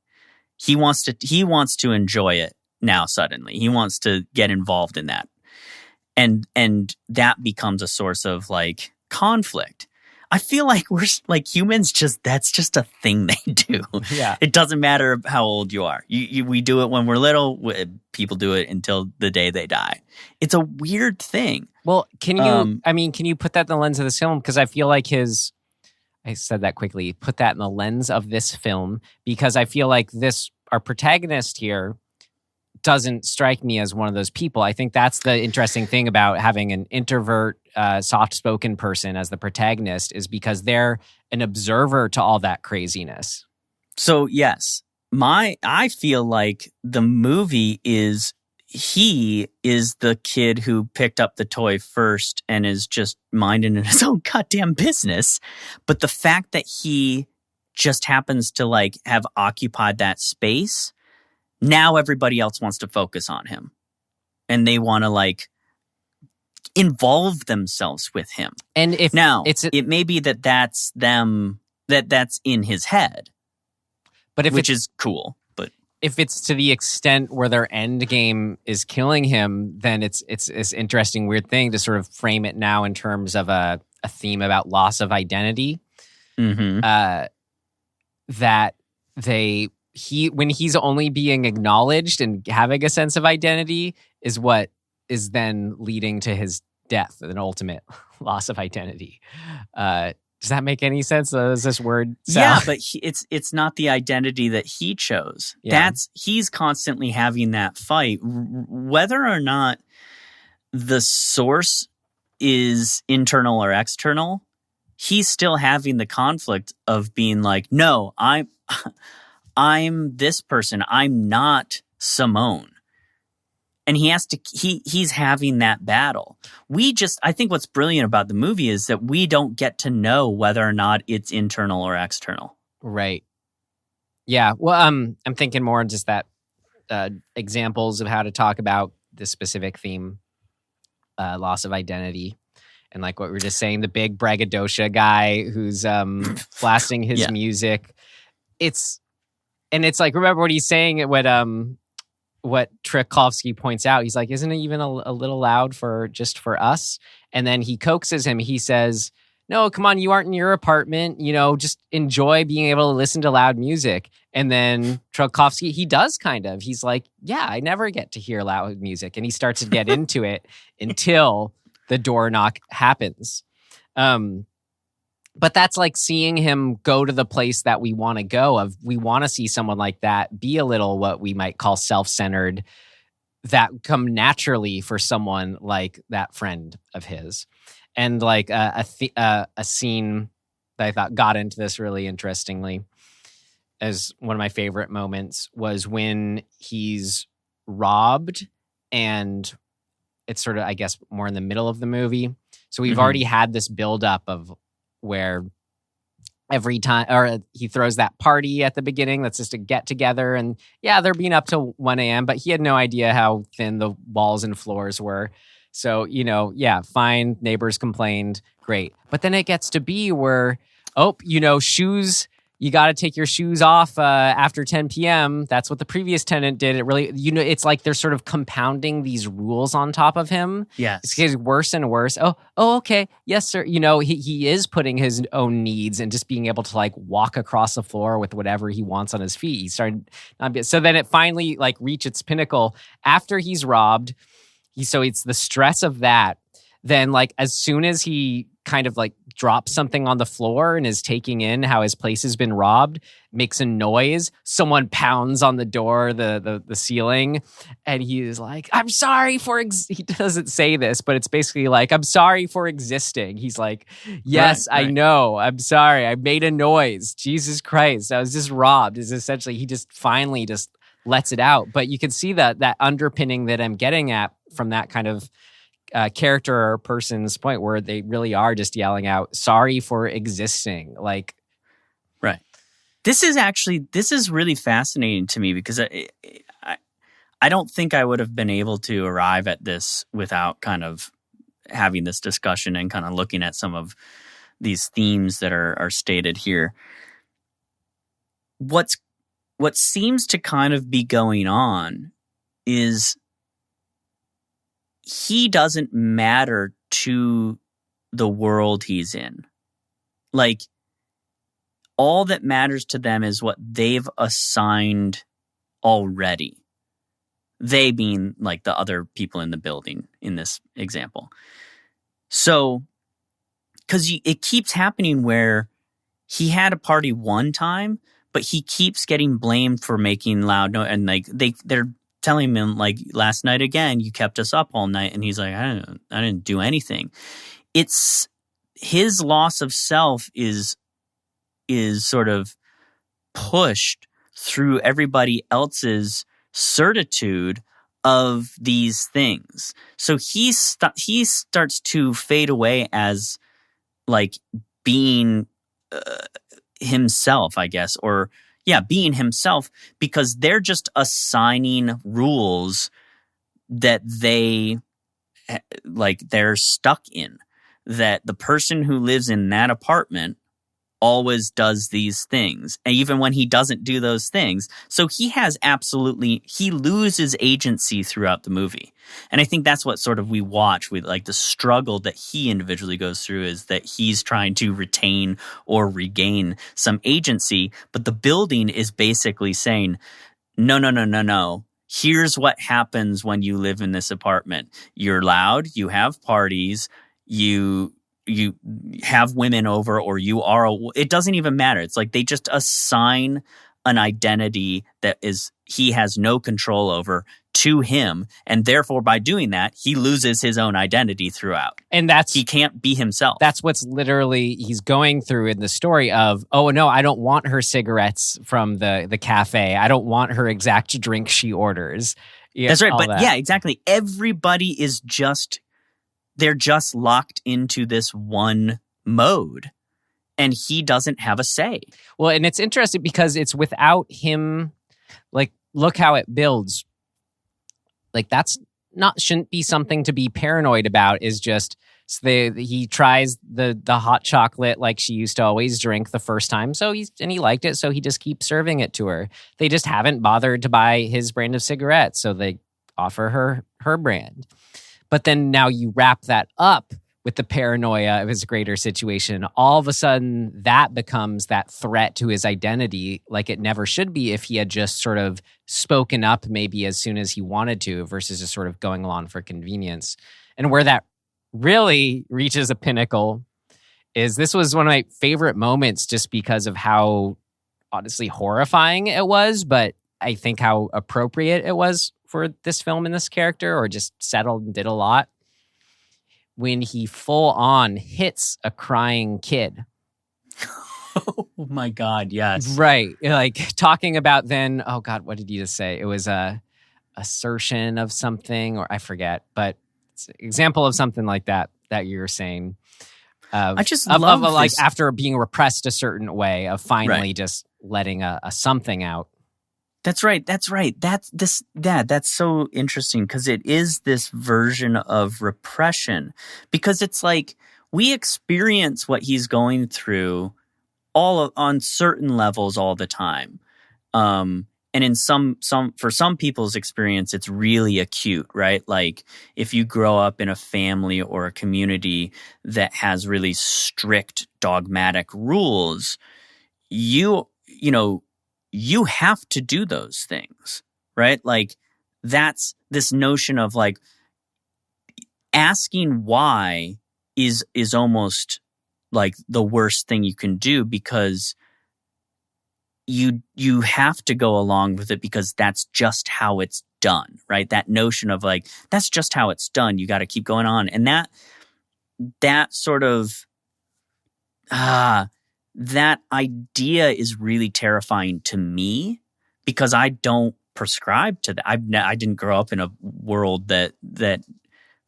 He wants to enjoy it now suddenly. He wants to get involved in that. And that becomes a source of like conflict. I feel like we're like humans, that's just a thing they do. Yeah. It doesn't matter how old you are. We do it when we're little. People do it until the day they die. It's a weird thing. Well, can you put that in the lens of this film? Because I feel like I said that quickly, put that in the lens of this film, because I feel like our protagonist here doesn't strike me as one of those people. I think that's the interesting thing about having an introvert, soft-spoken person as the protagonist, is because they're an observer to all that craziness. So yes, I feel like the movie he is the kid who picked up the toy first and is just minding his own goddamn business. But the fact that he just happens to like have occupied that space, now everybody else wants to focus on him. And they want to like involve themselves with him. And if now it may be that's them, that's in his head, but if which is cool. But if it's to the extent where their end game is killing him, then it's this interesting, weird thing to sort of frame it now in terms of a theme about loss of identity. Mm-hmm. That when he's only being acknowledged and having a sense of identity is what is then leading to his death, an ultimate loss of identity. Does that make any sense? Does this word sound? Yeah, but it's not the identity that he chose. Yeah. He's constantly having that fight. Whether or not the source is internal or external, he's still having the conflict of being like, no, I'm this person. I'm not Simone. And he's having that battle. I think what's brilliant about the movie is that we don't get to know whether or not it's internal or external. Right. Yeah. Well, I'm thinking more just that examples of how to talk about this specific theme, loss of identity. And like what we were just saying, the big braggadocio guy who's blasting his music. It's like, remember what he's saying, what Tchaikovsky points out. He's like, isn't it even a little loud for us? And then he coaxes him. He says, no, come on, you aren't in your apartment. Just enjoy being able to listen to loud music. And then Tchaikovsky, he does kind of. He's like, yeah, I never get to hear loud music. And he starts to get into it until the door knock happens. But that's like seeing him go to the place that we want to go. We want to see someone like that be a little what we might call self-centered, that come naturally for someone like that friend of his. And like a scene that I thought got into this really interestingly as one of my favorite moments was when he's robbed, and it's sort of, I guess, more in the middle of the movie. So we've already had this buildup of where every time, or he throws that party at the beginning that's just a get together, and they're being up till 1 a.m., but he had no idea how thin the walls and floors were. So, fine, neighbors complained, great. But then it gets to be where, shoes, you got to take your shoes off after 10 p.m. That's what the previous tenant did. It really, it's like they're sort of compounding these rules on top of him. Yes. It's getting worse and worse. Oh, okay. Yes, sir. He is putting his own needs and just being able to like walk across the floor with whatever he wants on his feet. He started, so then it finally like reached its pinnacle after he's robbed. So it's the stress of that. Then like as soon as he kind of like drops something on the floor and is taking in how his place has been robbed, makes a noise, someone pounds on the door, the ceiling, and he is like, I'm sorry for he doesn't say this, but it's basically like, I'm sorry for existing. He's like, yes, right. I know, I'm sorry, I made a noise, Jesus Christ, I was just robbed. Is essentially, he just finally just lets it out. But you can see that underpinning that I'm getting at from that kind of character or person's point, where they really are just yelling out, sorry for existing. Like, right. This is really fascinating to me, because I don't think I would have been able to arrive at this without kind of having this discussion and kind of looking at some of these themes that are stated here. What seems to kind of be going on is he doesn't matter to the world he's in. Like, all that matters to them is what they've assigned already. They being like the other people in the building in this example. So, because it keeps happening where he had a party one time, but he keeps getting blamed for making loud noise, and like they're telling him, like, last night again, you kept us up all night. And he's like, I didn't do anything. It's his loss of self is sort of pushed through everybody else's certitude of these things. So he starts to fade away as like being himself, I guess, or being himself, because they're just assigning rules that they're stuck in, that the person who lives in that apartment always does these things. And even when he doesn't do those things. So he loses agency throughout the movie. And I think that's what sort of we watch with like the struggle that he individually goes through, is that he's trying to retain or regain some agency. But the building is basically saying, no. Here's what happens when you live in this apartment. You're loud, you have parties, you have women over, or it doesn't even matter. It's like they just assign an identity that he has no control over to him. And therefore, by doing that, he loses his own identity throughout. And he can't be himself. That's what's literally he's going through in the story of, oh no, I don't want her cigarettes from the cafe. I don't want her exact drink she orders. Yeah, that's right. But yeah, exactly. Everybody is they're just locked into this one mode, and he doesn't have a say. Well, and it's interesting because it's without him. Like, look how it builds. Like, shouldn't be something to be paranoid about. Is just he tries the hot chocolate like she used to always drink the first time. So he liked it, so he just keeps serving it to her. They just haven't bothered to buy his brand of cigarettes, so they offer her brand. But then now you wrap that up with the paranoia of his greater situation. All of a sudden, that becomes that threat to his identity, like it never should be if he had just sort of spoken up maybe as soon as he wanted to, versus just sort of going along for convenience. And where that really reaches a pinnacle is this was one of my favorite moments, just because of how honestly horrifying it was, but I think how appropriate it was for this film and this character, or just settled and did a lot. When he full on hits a crying kid. Oh my God, yes. Right. Like talking about then, oh God, what did he just say? It was a assertion of something, or I forget, but it's an example of something like that you're saying. I just love like this. After being repressed a certain way, of finally just letting a something out. That's right. That's so interesting, because it is this version of repression, because it's like we experience what he's going through on certain levels all the time. And in for some people's experience, it's really acute, right? Like if you grow up in a family or a community that has really strict dogmatic rules, you have to do those things, right? Like that's this notion of like asking why is almost like the worst thing you can do, because you have to go along with it because that's just how it's done, right? That notion of like, that's just how it's done. You got to keep going on. And that sort of, that idea is really terrifying to me, because I don't prescribe to that. I didn't grow up in a world that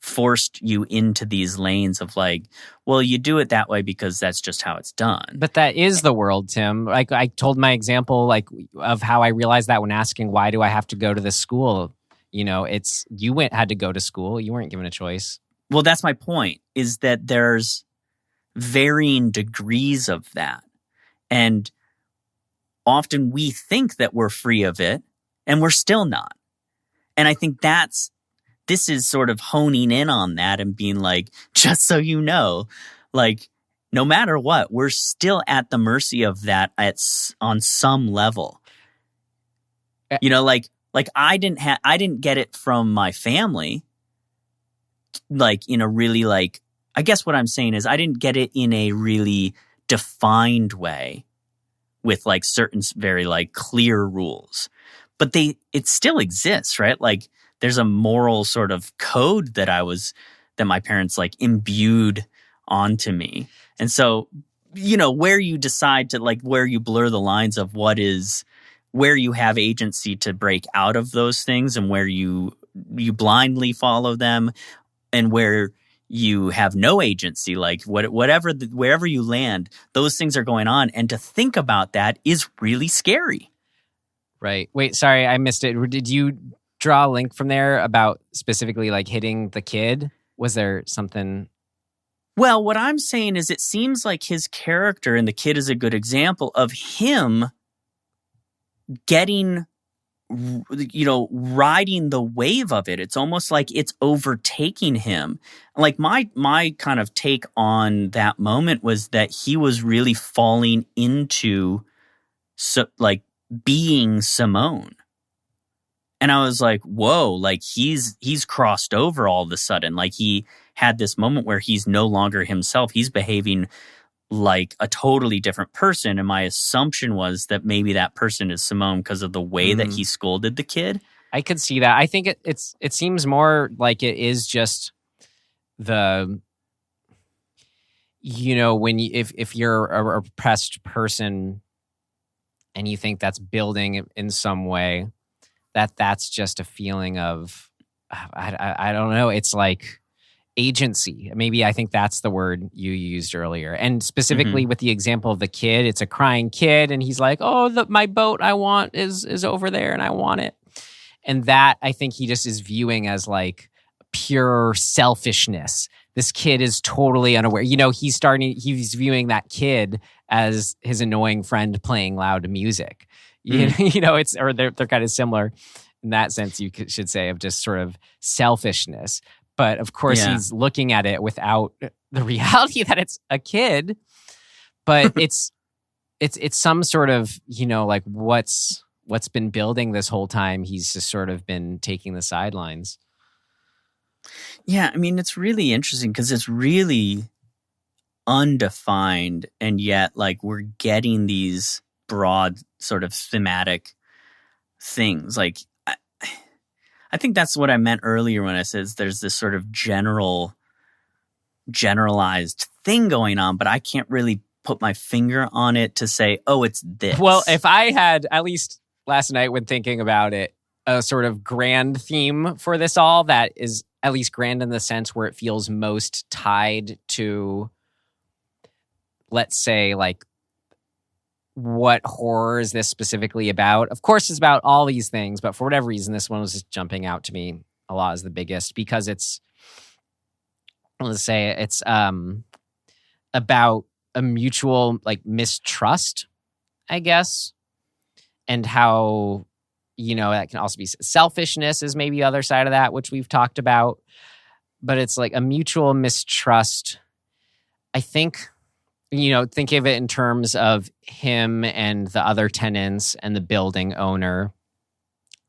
forced you into these lanes of like, well, you do it that way because that's just how it's done. But that is the world, Tim. Like I told my example, like of how I realized that when asking, why do I have to go to this school? It's you had to go to school. You weren't given a choice. Well, that's my point, is that there's varying degrees of that. And often we think that we're free of it, and we're still not. And I think this is sort of honing in on that and being like, just so you know, like, no matter what, we're still at the mercy of that on some level. Like I didn't get it from my family, like in a really like, I guess what I'm saying is I didn't get it in a really defined way with like certain very like clear rules, but it still exists, right? Like there's a moral sort of code that my parents like imbued onto me. And so, where you decide to like, where you blur the lines of where you have agency to break out of those things, and where you blindly follow them, and where you have no agency, like wherever you land, those things are going on. And to think about that is really scary. Right. Wait, sorry, I missed it. Did you draw a link from there about specifically like hitting the kid? Was there something? Well, what I'm saying is it seems like his character, and the kid is a good example of him getting, riding the wave of it. It's almost like it's overtaking him. Like my kind of take on that moment was that he was really falling into being Simone. And I was like, whoa, like he's crossed over all of a sudden. Like he had this moment where he's no longer himself. He's behaving like a totally different person. And my assumption was that maybe that person is Simone because of the way that he scolded the kid. I could see that. I think it seems more like it is just the, when if you're a repressed person and you think that's building in some way, that's just a feeling of, I don't know. It's like agency. Maybe I think that's the word you used earlier. And specifically with the example of the kid, it's a crying kid and he's like, oh, my boat I want is over there and I want it. And that I think he just is viewing as like pure selfishness. This kid is totally unaware. He's viewing that kid as his annoying friend playing loud music. They're kind of similar in that sense, you should say, of just sort of selfishness. But of course, he's looking at it without the reality that it's a kid. But it's some sort of, like what's been building this whole time. He's just sort of been taking the sidelines. Yeah, I mean, it's really interesting because it's really undefined, and yet like we're getting these broad sort of thematic things. Like I think that's what I meant earlier when I said there's this sort of generalized thing going on, but I can't really put my finger on it to say, oh, it's this. Well, if I had, at least last night when thinking about it, a sort of grand theme for this all that is at least grand in the sense where it feels most tied to, let's say, like, what horror is this specifically about? Of course, it's about all these things, but for whatever reason, this one was just jumping out to me a lot as the biggest because it's about a mutual like mistrust, I guess, and how that can also be selfishness is maybe the other side of that, which we've talked about, but it's like a mutual mistrust. I think. Think of it in terms of him and the other tenants and the building owner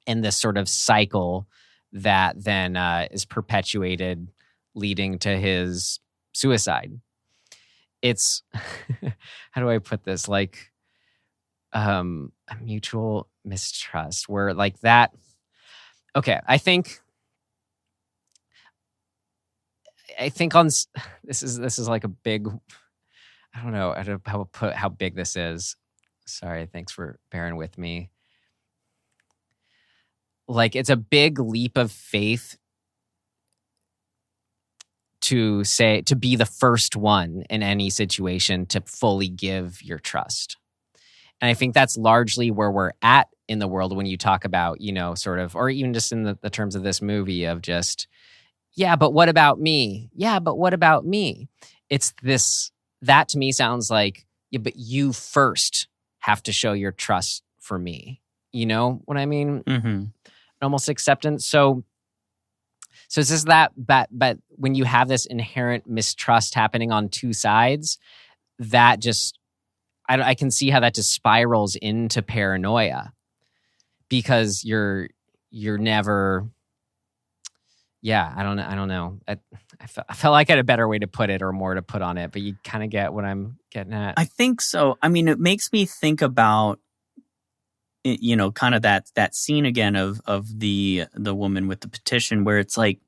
and this sort of cycle that then is perpetuated leading to his suicide. It's, how do I put this? Like a mutual mistrust where like that. Okay, I think on this is like a big, I don't know how big this is. Sorry, thanks for bearing with me. Like, it's a big leap of faith to be the first one in any situation to fully give your trust. And I think that's largely where we're at in the world when you talk about, sort of, or even just in the terms of this movie of just, yeah, but what about me? Yeah, but what about me? It's this. That to me sounds like, yeah, but you first have to show your trust for me. You know what I mean? Mm-hmm. Almost acceptance. So it's just that, but when you have this inherent mistrust happening on two sides, that just, I can see how that just spirals into paranoia because you're never. Yeah, I don't know. I felt like I had a better way to put it or more to put on it, but you kind of get what I'm getting at. I think so. I mean, it makes me think about, kind of that scene again of the woman with the petition where it's like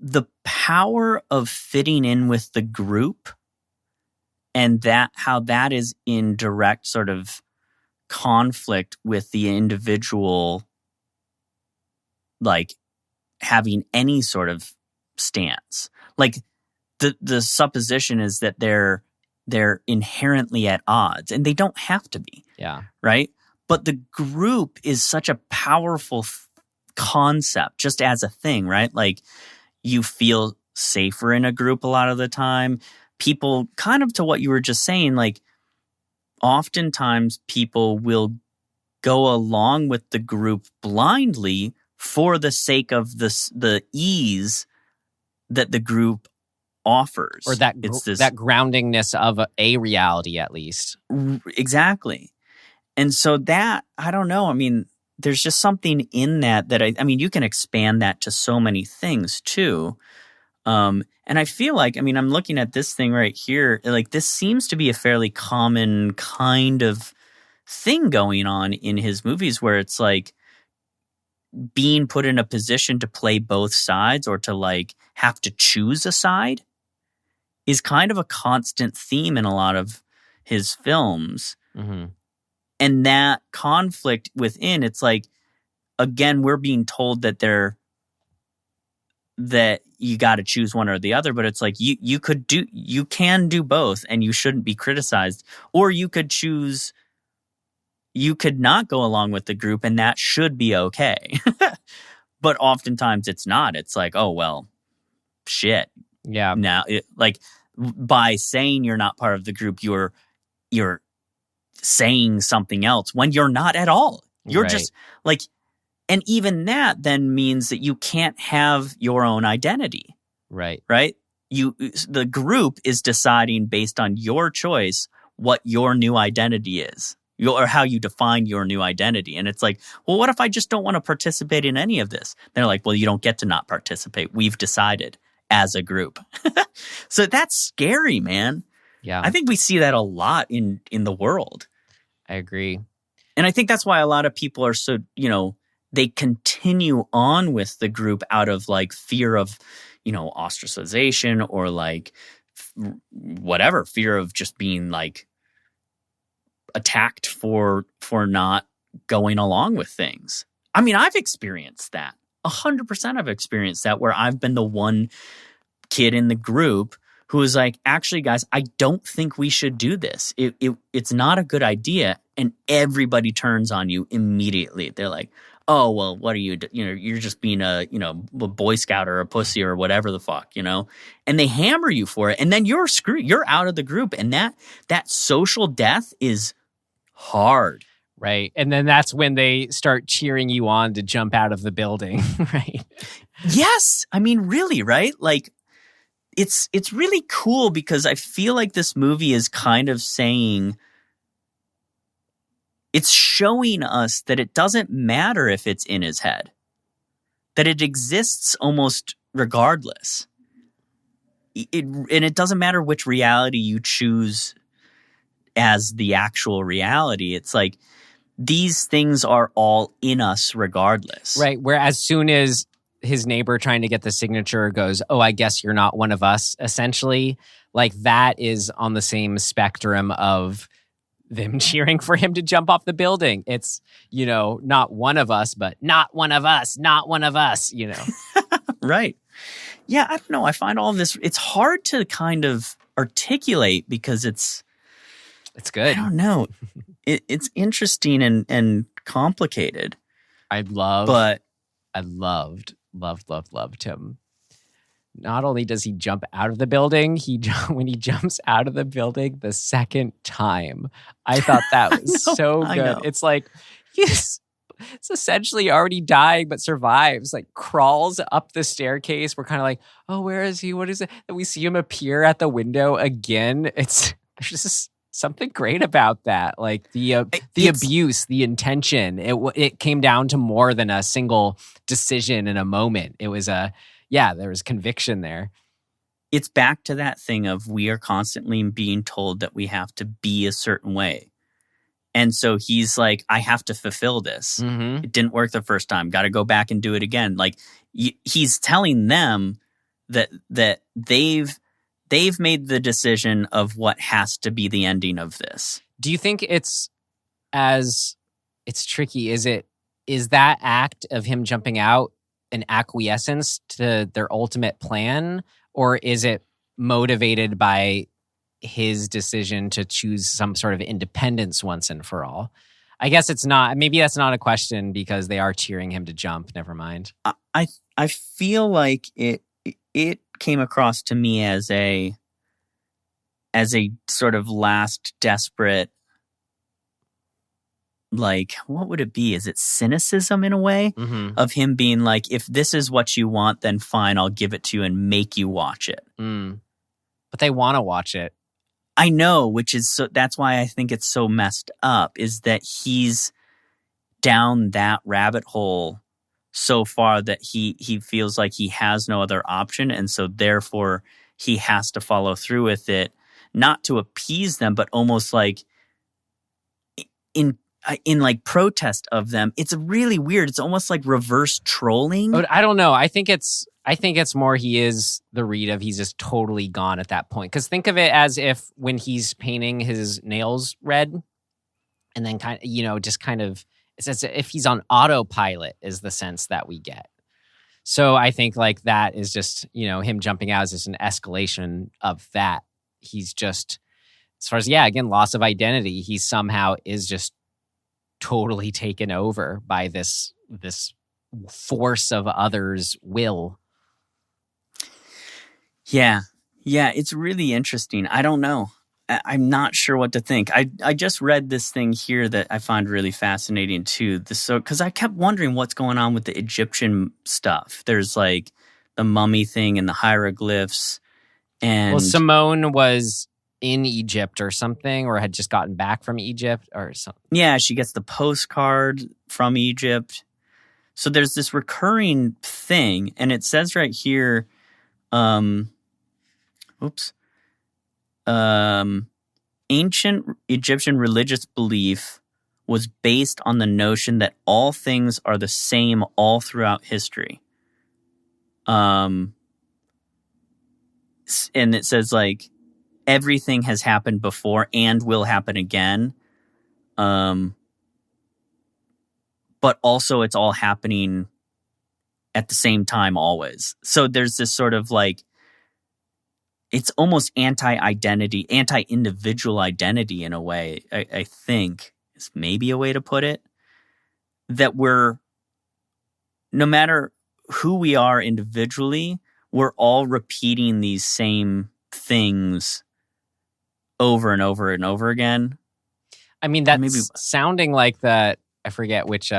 the power of fitting in with the group and how that is in direct sort of conflict with the individual, like, having any sort of stance. Like the supposition is that they're inherently at odds, and they don't have to be. Yeah. Right? But the group is such a powerful concept just as a thing, right? Like you feel safer in a group a lot of the time. People, kind of to what you were just saying, like oftentimes people will go along with the group blindly for the sake of the ease that the group offers. Or that groundingness of a reality, at least. Exactly. And so that, I don't know, I mean, there's just something in that I mean, you can expand that to so many things too. And I feel like, I mean, I'm looking at this thing right here, like this seems to be a fairly common kind of thing going on in his movies where it's like being put in a position to play both sides or to like have to choose a side is kind of a constant theme in a lot of his films. Mm-hmm. And that conflict within, it's like, again, we're being told that that you got to choose one or the other, but it's like you can do both and you shouldn't be criticized. Or you could choose, you could not go along with the group and that should be okay. But oftentimes it's not. It's like, oh, well, shit. Yeah. Now, like by saying you're not part of the group, you're saying something else when you're not at all. You're just like, and even that then means that you can't have your own identity. Right. Right? The group is deciding based on your choice what your new identity is. Or how you define your new identity. And it's like, well, what if I just don't want to participate in any of this? They're like, well, you don't get to not participate. We've decided as a group. So that's scary, man. Yeah. I think we see that a lot in the world. I agree. And I think that's why a lot of people are so, they continue on with the group out of like fear of, ostracization or like whatever, fear of just being like attacked for not going along with things. I mean, I've experienced that. 100% I've experienced that where I've been the one kid in the group who was like, actually, guys, I don't think we should do this. It's not a good idea. And everybody turns on you immediately. They're like, oh, well, what are you, you're just being a Boy Scout or a pussy or whatever the fuck, and they hammer you for it. And then you're screwed. You're out of the group. And that social death is hard. Right. And then that's when they start cheering you on to jump out of the building. Right. Yes. I mean, really, right? Like, it's really cool because I feel like this movie is kind of saying, it's showing us that it doesn't matter if it's in his head, that it exists almost regardless. And it doesn't matter which reality you choose as the actual reality. It's like these things are all in us regardless. Right. Where as soon as his neighbor trying to get the signature goes, oh, I guess you're not one of us, essentially, like that is on the same spectrum of them cheering for him to jump off the building. It's, not one of us, but not one of us, not one of us, Right. Yeah, I don't know. I find all this, it's hard to kind of articulate because it's good. I don't know. It's interesting and complicated. I loved him. Not only does he jump out of the building, when he jumps out of the building the second time, I thought that was so good. It's like he's essentially already dying but survives, like crawls up the staircase. We're kind of like, oh, where is he? What is it? And we see him appear at the window again. There's just something great about that. Like the abuse, the intention, it came down to more than a single decision in a moment. It was there was conviction there. It's back to that thing of we are constantly being told that we have to be a certain way. And so he's like, I have to fulfill this. Mm-hmm. It didn't work the first time. Got to go back and do it again. Like he's telling them that they've made the decision of what has to be the ending of this. Do you think it's tricky? Is that act of him jumping out an acquiescence to their ultimate plan, or is it motivated by his decision to choose some sort of independence once and for all? I guess it's not. Maybe that's not a question because they are cheering him to jump. Never mind. I feel like it came across to me as a sort of last desperate, like, what would it be? Is it cynicism in a way of him being like, if this is what you want, then fine, I'll give it to you and make you watch it. But they want to watch it. I know, which is that's why I think it's so messed up, is that he's down that rabbit hole so far that he feels like he has no other option, and so therefore he has to follow through with it, not to appease them, but almost like in like protest of them. It's really weird. It's almost like reverse trolling. But I don't know. I think it's more he is the Reed of he's just totally gone at that point. Because think of it as if when he's painting his nails red, and then it's as if he's on autopilot is the sense that we get. So I think like that is just, him jumping out is just an escalation of that. He's just, as far as, again, loss of identity, he somehow is just totally taken over by this force of others' will. Yeah, it's really interesting. I don't know. I'm not sure what to think. I just read this thing here that I find really fascinating too. Because I kept wondering what's going on with the Egyptian stuff. There's like the mummy thing and the hieroglyphs. And Simone was in Egypt or something, or had just gotten back from Egypt or something. Yeah, she gets the postcard from Egypt. So there's this recurring thing, and it says right here, ancient Egyptian religious belief was based on the notion that all things are the same all throughout history. And it says like everything has happened before and will happen again. But also it's all happening at the same time always. So there's this sort of like, it's almost anti-identity, anti-individual identity in a way, I think is maybe a way to put it. That we're, no matter who we are individually, we're all repeating these same things over and over and over again. I mean, that's sounding like that. I forget which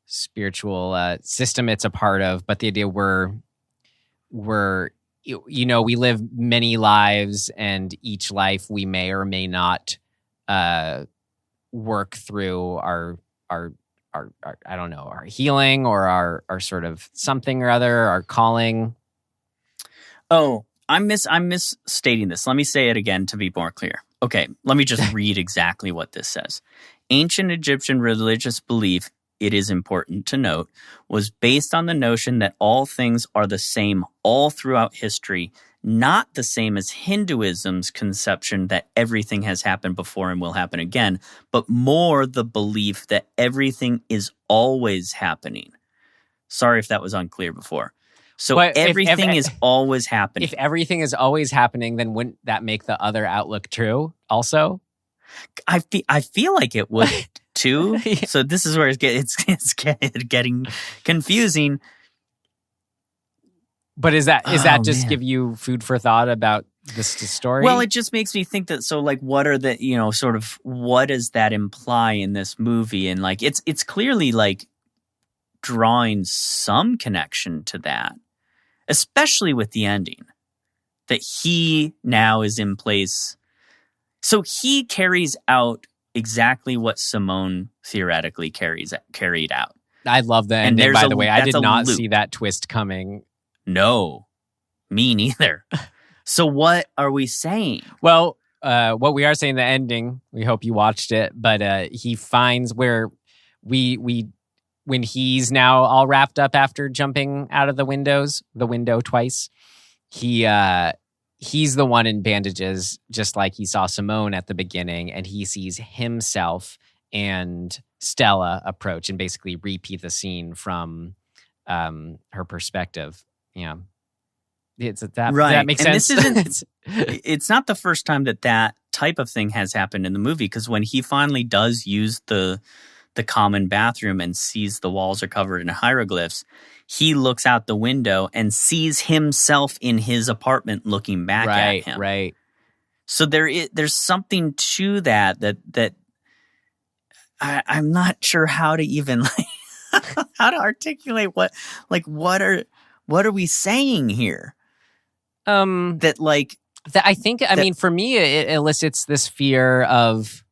spiritual system it's a part of, but the idea we're we live many lives, and each life we may or may not work through our I don't know, our healing or our sort of something or other, our calling. Oh, I'm misstating this. Let me say it again to be more clear. Okay, let me just read exactly what this says. Ancient Egyptian religious belief, it is important to note, was based on the notion that all things are the same all throughout history, not the same as Hinduism's conception that everything has happened before and will happen again, but more the belief that everything is always happening. Sorry if that was unclear before. So but everything is always happening. If everything is always happening, then wouldn't that make the other outlook true also? I feel like it would too. Yeah. So this is where it's getting confusing. But is that just give you food for thought about this story? Well, it just makes me think that, so like, what are the, sort of, what does that imply in this movie? And like, it's clearly like drawing some connection to that, especially with the ending, that he now is in place. So he carries out exactly what Simone theoretically carried out. I love the ending, by the way. I did not see that twist coming. No, me neither. So what are we saying? Well, what we are saying, the ending, we hope you watched it, but he finds where when he's now all wrapped up after jumping out of the window twice, he's the one in bandages, just like he saw Simone at the beginning, and he sees himself and Stella approach and basically repeat the scene from her perspective. Yeah. That makes sense. And this it's not the first time that type of thing has happened in the movie, because when he finally does use the the common bathroom and sees the walls are covered in hieroglyphs, he looks out the window and sees himself in his apartment looking back at him. Right. So there's something to that I'm not sure how to even how to articulate what are we saying here? I mean, for me, it elicits this fear of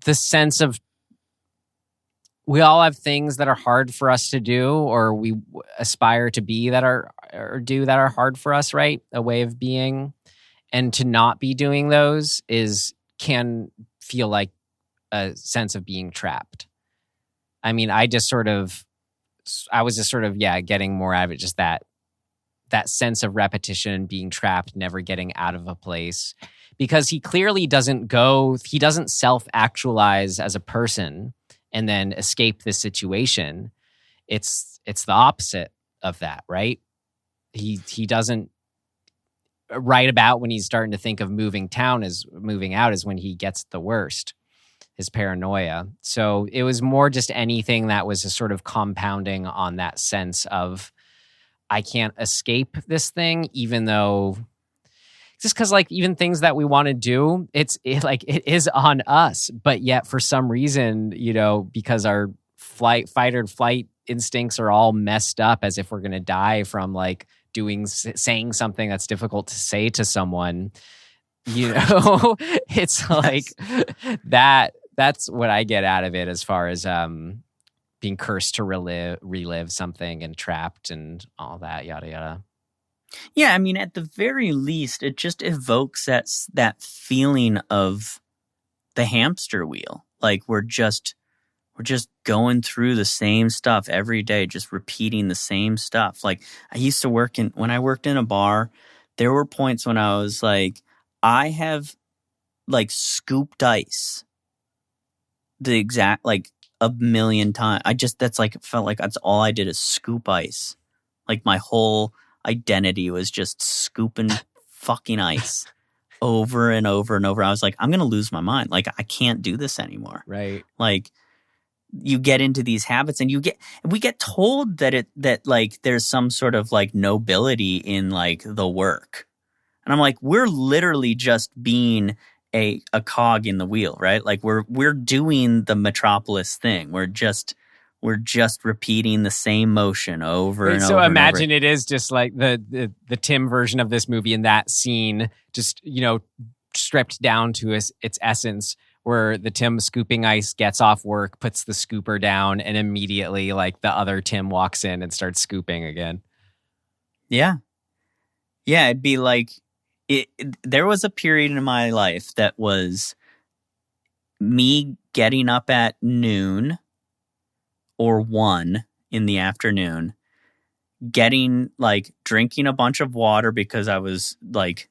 the sense of we all have things that are hard for us to do, or we aspire to be that are hard for us, right? A way of being, and to not be doing those can feel like a sense of being trapped. I mean, I was just sort of getting more out of it, just that sense of repetition, being trapped, never getting out of a place, because he clearly doesn't self-actualize as a person and then escape this situation. It's the opposite of that, right? He doesn't write about when he's starting to think of moving out is when he gets the worst, his paranoia. So it was more just anything that was a sort of compounding on that sense of I can't escape this thing, even though just because like even things that we want to do, it is on us, but yet for some reason, because our fight or flight instincts are all messed up, as if we're going to die from like saying something that's difficult to say to someone, it's like that's what I get out of it as far as being cursed to relive something and trapped and all that, yada yada. Yeah, I mean, at the very least, it just evokes that feeling of the hamster wheel. Like we're just going through the same stuff every day, just repeating the same stuff. Like I used to when I worked in a bar, there were points when I was like, I have like scooped ice the exact like a million times. Felt like that's all I did is scoop ice. Like my whole identity was just scooping fucking ice over and over and over. I was like, I'm going to lose my mind. Like, I can't do this anymore. Right. Like, you get into these habits and we get told that like there's some sort of like nobility in like the work. And I'm like, we're literally just being a cog in the wheel, right? Like we're doing the Metropolis thing. We're just repeating the same motion over and over. So imagine and over. It is just like the Tim version of this movie in that scene, just stripped down to its essence, where the Tim scooping ice gets off work, puts the scooper down, and immediately like the other Tim walks in and starts scooping again. Yeah, it'd be like there was a period in my life that was me getting up at noon or 1 in the afternoon, drinking a bunch of water because I was like,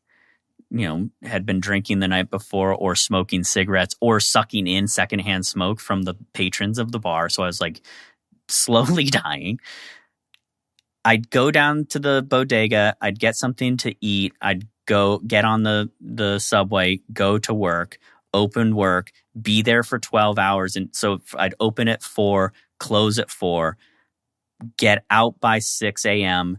had been drinking the night before, or smoking cigarettes, or sucking in secondhand smoke from the patrons of the bar. So I was like slowly dying. I'd go down to the bodega. I'd get something to eat. I'd go get on the subway, go to work, open work, be there for 12 hours. And so I'd open at 4, close at 4, get out by 6 a.m.,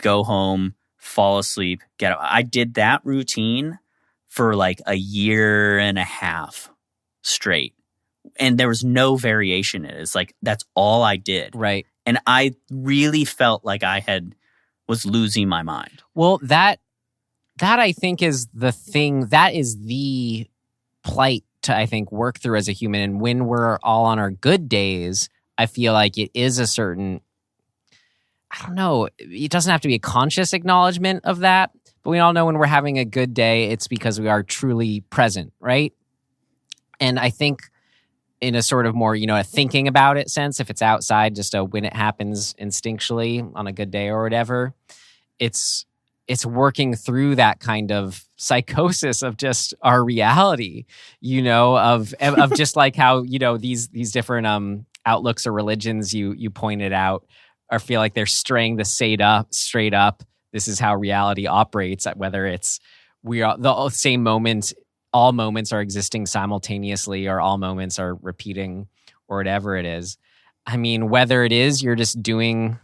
go home, fall asleep, get out. I did that routine for like a year and a half straight. And there was no variation in it. It's like, that's all I did. Right. And I really felt like was losing my mind. Well, that I think is the thing. That is the plight to, I think, work through as a human. And when we're all on our good days, I feel like it is a certain, I don't know, it doesn't have to be a conscious acknowledgement of that, but we all know when we're having a good day, it's because we are truly present, right? And I think in a sort of more, a thinking about it sense, if it's outside, just when it happens instinctually on a good day or whatever, it's working through that kind of psychosis of just our reality, of just like how, these different outlooks or religions you pointed out, or feel like they're straying the straight up. This is how reality operates, whether it's we are the same moment all moments are existing simultaneously or all moments are repeating or whatever it is. I mean, whether it is you're just doing,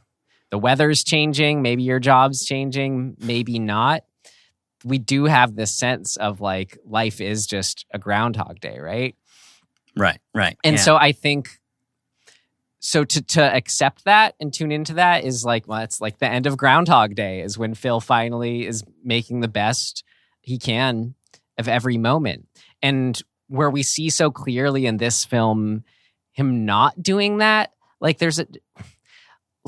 the weather's changing, maybe your job's changing, maybe not. We do have this sense of like life is just a Groundhog Day, right? Right. And so I think, so to accept that and tune into that is like, well, it's like the end of Groundhog Day is when Phil finally is making the best he can of every moment. And where we see so clearly in this film him not doing that, like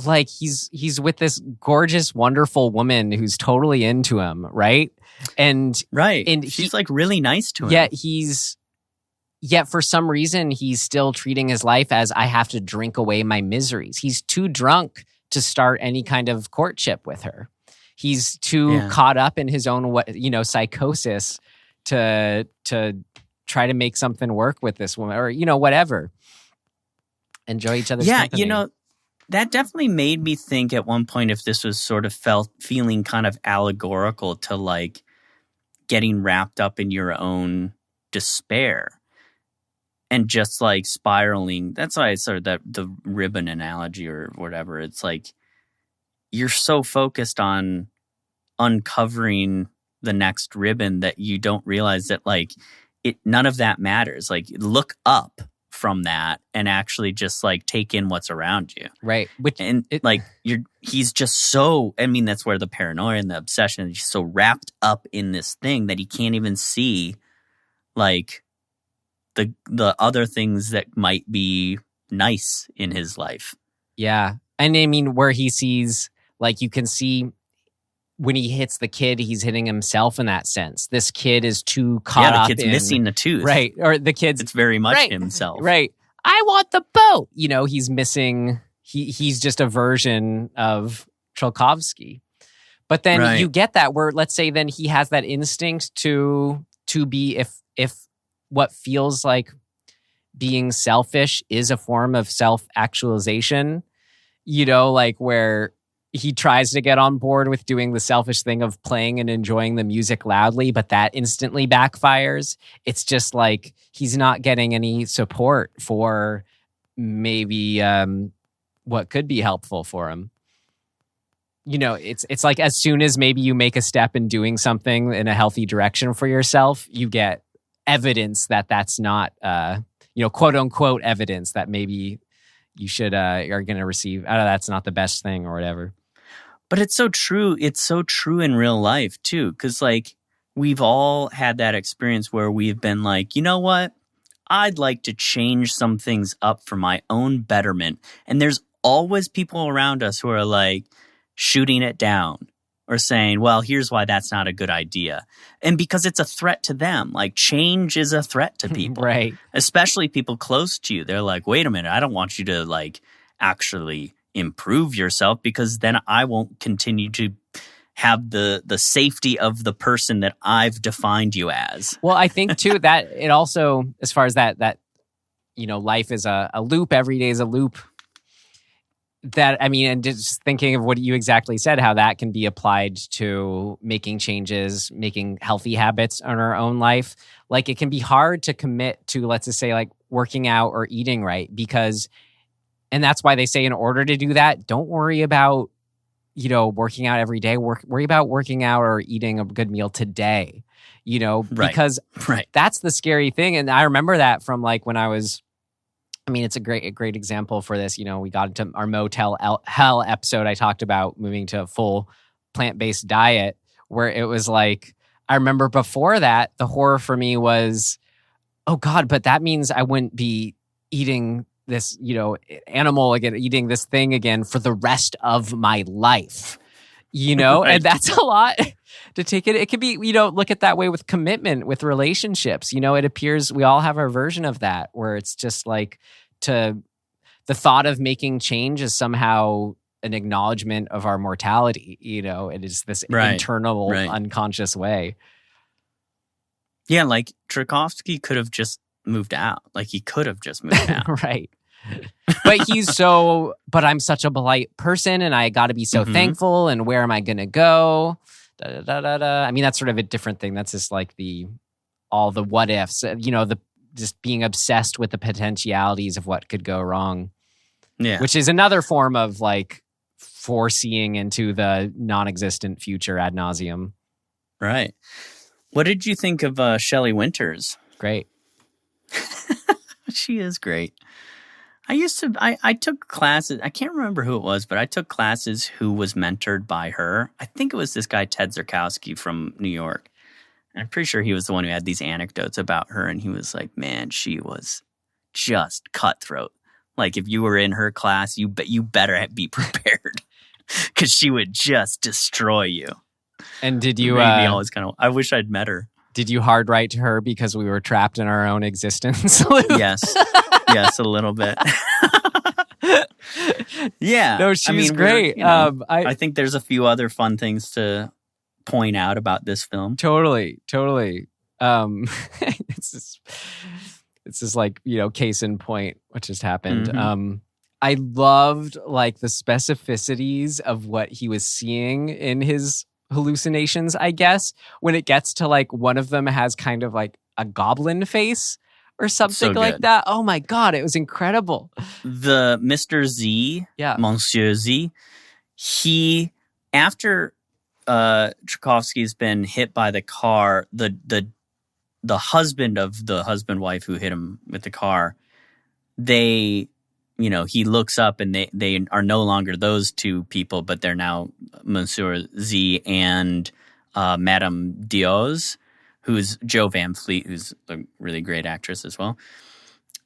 like he's with this gorgeous, wonderful woman who's totally into him, right? And she's like really nice to him. Yet for some reason he's still treating his life as I have to drink away my miseries. He's too drunk to start any kind of courtship with her. He's too caught up in his own psychosis to try to make something work with this woman or whatever. Enjoy each other's company. That definitely made me think at one point if this was sort of feeling kind of allegorical to like getting wrapped up in your own despair and just like spiraling. That's why I started the ribbon analogy or whatever. It's like you're so focused on uncovering the next ribbon that you don't realize that like none of that matters. Like look up from that and actually just like take in what's around you. Right. He's just so, I mean, that's where the paranoia and the obsession is so wrapped up in this thing that he can't even see like the other things that might be nice in his life. Yeah. And I mean, where he sees, like you can see when he hits the kid, he's hitting himself in that sense. This kid is too caught up in... the kid's missing the tooth. Right. Or the kid's... It's very much himself. Right. I want the boat. He's missing... He's just a version of Tchaikovsky. But then you get that where, let's say then he has that instinct to be, if what feels like being selfish is a form of self-actualization, like where... he tries to get on board with doing the selfish thing of playing and enjoying the music loudly, but that instantly backfires. It's just like he's not getting any support for maybe what could be helpful for him. It's like as soon as maybe you make a step in doing something in a healthy direction for yourself, you get evidence that that's not, quote unquote evidence that maybe you should are going to receive. That's not the best thing or whatever. But it's so true. It's so true in real life, too. Because, like, we've all had that experience where we've been like, you know what? I'd like to change some things up for my own betterment. And there's always people around us who are, like, shooting it down or saying, well, here's why that's not a good idea. And because it's a threat to them. Like, change is a threat to people. Right. Especially people close to you. They're like, wait a minute, I don't want you to, like, actually... improve yourself because then I won't continue to have the safety of the person that I've defined you as. Well, I think too that it also, as far as that life is a loop, every day is a loop. That, I mean, and just thinking of what you exactly said, how that can be applied to making changes, making healthy habits in our own life. Like it can be hard to commit to, let's just say like working out or eating right because and that's why they say in order to do that, don't worry about, working out every day. Worry about working out or eating a good meal today, because that's the scary thing. And I remember that from like when I was, it's a great example for this. We got into our Motel Hell episode. I talked about moving to a full plant-based diet where it was like, I remember before that, the horror for me was, oh God, but that means I wouldn't be eating this, animal again, eating this thing again for the rest of my life, and that's a lot to take it. It could be, look at that way with commitment, with relationships, it appears we all have our version of that where it's just like the thought of making change is somehow an acknowledgement of our mortality, it is this internal unconscious way. Yeah. Like Tchaikovsky could have just moved out. Like he could have just moved out. Right. But I'm such a polite person and I got to be so thankful. And where am I going to go? That's sort of a different thing. That's just like the all the what ifs, the just being obsessed with the potentialities of what could go wrong. Yeah. Which is another form of like foreseeing into the non-existent future ad nauseum. Right. What did you think of Shelley Winters? Great. She is great. I took classes. I can't remember who it was, but I took classes who was mentored by her. I think it was this guy, Ted Zurkowski from New York. And I'm pretty sure he was the one who had these anecdotes about her. And he was like, man, she was just cutthroat. Like if you were in her class, you better be prepared because she would just destroy you. And did you? Always I wish I'd met her. Did you hard write to her because we were trapped in our own existence? Yes, a little bit. Yeah, no, she's great. I think there's a few other fun things to point out about this film. Totally. It's just like, case in point, what just happened. Mm-hmm. I loved like the specificities of what he was seeing in his hallucinations, I guess, when it gets to like one of them has kind of like a goblin face or something like that. Oh my God, it was incredible. The Mr. Z, Monsieur Z, he, after Tchaikovsky's been hit by the car, the husband of the husband-wife who hit him with the car, he looks up and they are no longer those two people, but they're now Monsieur Z and Madame Diaz, who's Jo Van Fleet, who's a really great actress as well.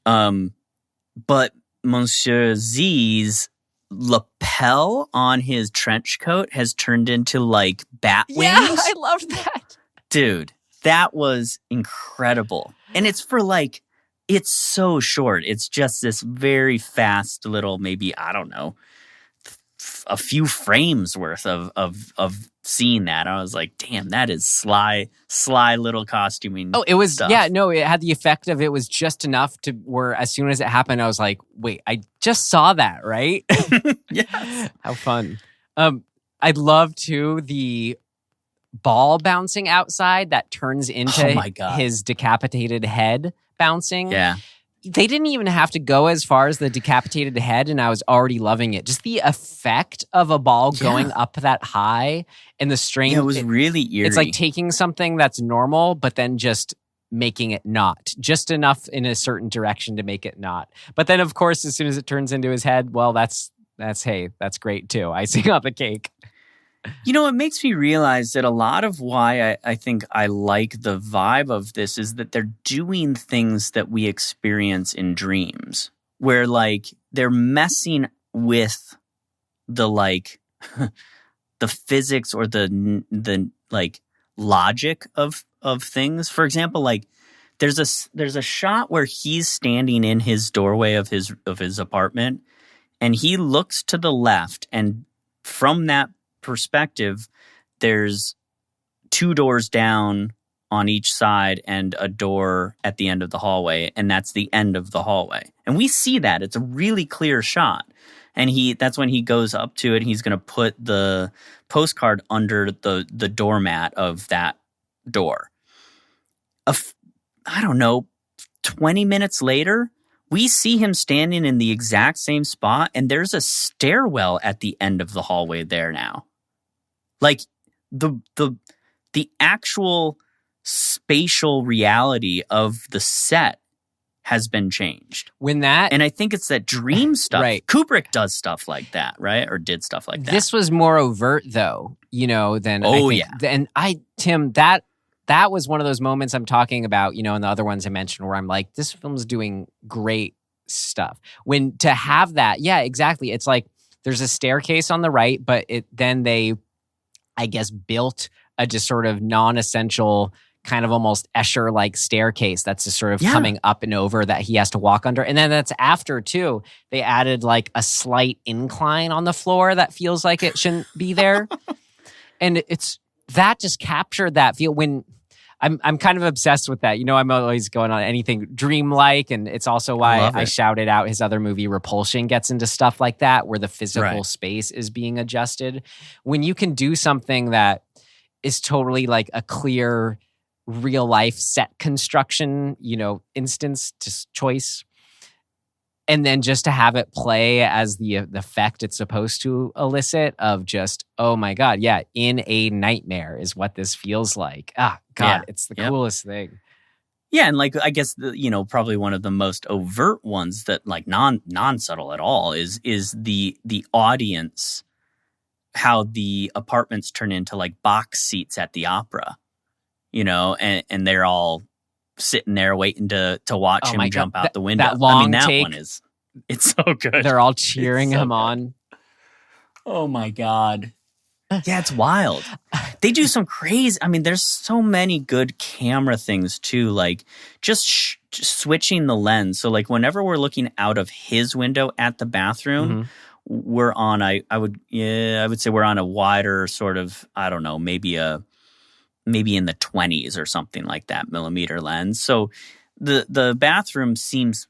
But Monsieur Z's lapel on his trench coat has turned into like bat wings. Yeah, I loved that. Dude, that was incredible. And it's for like, it's so short. It's just this very fast little, maybe, I don't know, a few frames worth of seeing that. I was like, damn, that is sly little costuming. Oh, it was, stuff. Yeah, no, it had the effect of it was just enough to where as soon as it happened, I was like, wait, I just saw that, right? Yes. How fun. I love too the ball bouncing outside that turns into his decapitated head bouncing. Yeah. They didn't even have to go as far as the decapitated head, and I was already loving it. Just the effect of a ball going up that high and the strain. Yeah, it was really eerie. It's like taking something that's normal, but then just making it not. Just enough in a certain direction to make it not. But then, of course, as soon as it turns into his head, well, that's great too. Icing on the cake. It makes me realize that a lot of why I think I like the vibe of this is that they're doing things that we experience in dreams, where like they're messing with the like the physics or the like logic of things. For example, like there's a shot where he's standing in his doorway of his apartment, and he looks to the left, and from that perspective, there's 2 doors down on each side and a door at the end of the hallway, and that's the end of the hallway. And we see that. It's a really clear shot. And that's when he goes up to it, and he's going to put the postcard under the doormat of that door. I don't know, 20 minutes later, we see him standing in the exact same spot, and there's a stairwell at the end of the hallway there now. Like the actual spatial reality of the set has been changed. And I think it's that dream stuff. Right. Kubrick does stuff like that, right? Or did stuff like that. This was more overt though, than And Tim, that was one of those moments I'm talking about, and the other ones I mentioned where I'm like, this film's doing great stuff. When to have that, yeah, exactly. It's like there's a staircase on the right, but then they, I guess, built a just sort of non-essential kind of almost Escher-like staircase that's just sort of coming up and over that he has to walk under. And then that's after, too, they added like a slight incline on the floor that feels like it shouldn't be there. And that just captured that feel when I'm kind of obsessed with that. I'm always going on anything dreamlike, and it's also why I shouted out his other movie, Repulsion, gets into stuff like that, where the physical space is being adjusted. When you can do something that is totally like a clear real life set construction, instance to choice. And then just to have it play as the effect it's supposed to elicit of just, oh my God, yeah, in a nightmare is what this feels like. Ah, God, it's the coolest thing. Yeah, and I guess probably one of the most overt ones that non-subtle at all is the audience, how the apartments turn into box seats at the opera, and they're all sitting there waiting to watch him jump out the window. That long that take, one it's so good. They're all cheering him on. Oh my God. Yeah, it's wild. They do some crazy, there's so many good camera things too, just switching the lens. So whenever we're looking out of his window at the bathroom, we're on I would say we're on a wider sort of, I don't know, maybe in the 20s or something like that millimeter lens. So the bathroom seems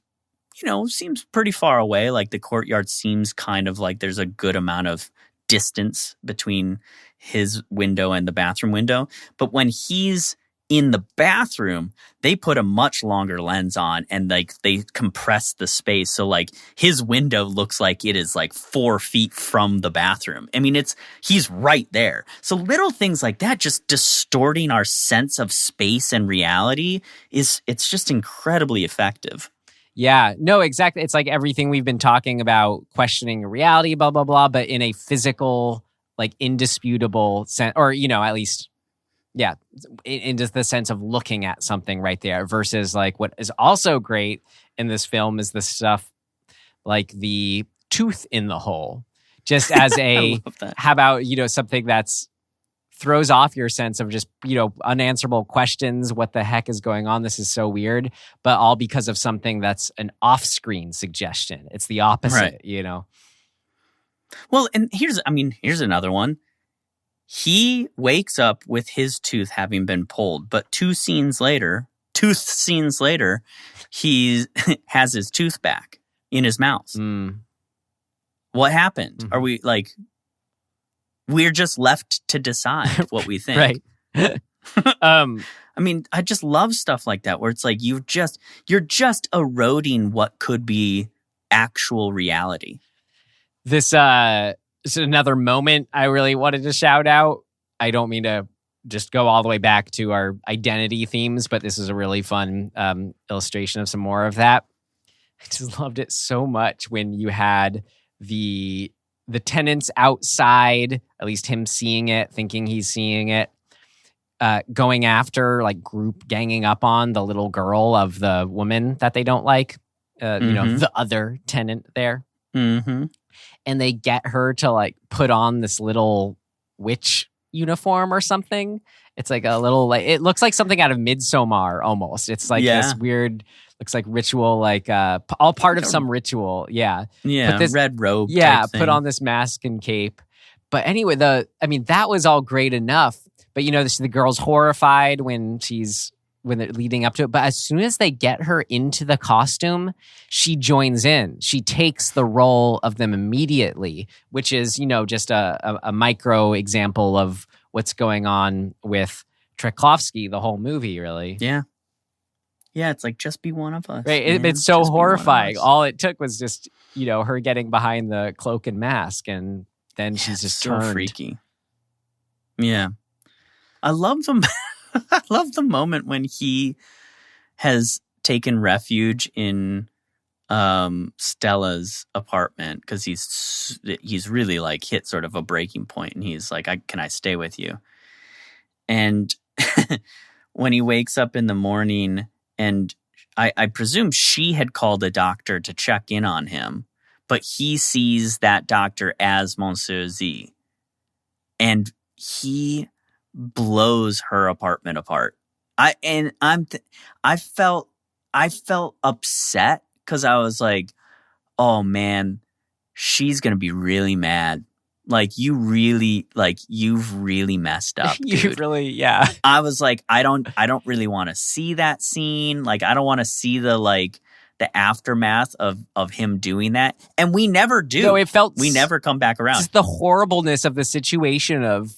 pretty far away. The courtyard seems kind of there's a good amount of distance between his window and the bathroom window. But when he's in the bathroom, they put a much longer lens on and they compress the space. So his window looks like it is 4 feet from the bathroom. He's right there. So little things like that, just distorting our sense of space and reality it's just incredibly effective. Yeah, no, exactly. It's everything we've been talking about, questioning reality, blah, blah, blah, but in a physical, indisputable sense, or, at least, yeah, in just the sense of looking at something right there versus what is also great in this film is the stuff the tooth in the hole, just as a, how about, something that's throws off your sense of just, unanswerable questions. What the heck is going on? This is so weird, but all because of something that's an off-screen suggestion. It's the opposite, Well, and here's another one. He wakes up with his tooth having been pulled, but tooth scenes later, he has his tooth back in his mouth. What happened? Mm-hmm. Are we we're just left to decide what we think. Right. I just love stuff like that where it's you're just eroding what could be actual reality. This is another moment I really wanted to shout out. I don't mean to just go all the way back to our identity themes, but this is a really fun illustration of some more of that. I just loved it so much when you had the tenants outside, at least him seeing it, thinking he's seeing it, going after, group ganging up on the little girl of the woman that they don't like, the other tenant there. Mm-hmm. And they get her to put on this little witch uniform or something. It's a little, it looks like something out of Midsommar almost. It's this weird, looks like ritual, all part of some ritual. Yeah. Yeah. Put this, red robe. Yeah. Type thing. Put on this mask and cape. But anyway, that was all great enough. But the girl's horrified when they're leading up to it. But as soon as they get her into the costume, she joins in. She takes the role of them immediately, which is, just a micro example of what's going on with Tchaikovsky, the whole movie, really. Yeah. Yeah, it's just be one of us. Right. It's so horrifying. All it took was just, her getting behind the cloak and mask, and then she's just so turned. Freaky. Yeah. I love them. I love the moment when he has taken refuge in Stella's apartment because he's really hit sort of a breaking point, and he's can I stay with you? And when he wakes up in the morning, and I presume she had called a doctor to check in on him, but he sees that doctor as Monsieur Z, and he blows her apartment apart. I felt upset because I was oh man, she's gonna be really mad. You've really messed up. You've really, yeah. I was I don't really want to see that scene. I don't want to see the aftermath of him doing that. And we never do. No, we never come back around. Just the horribleness of the situation of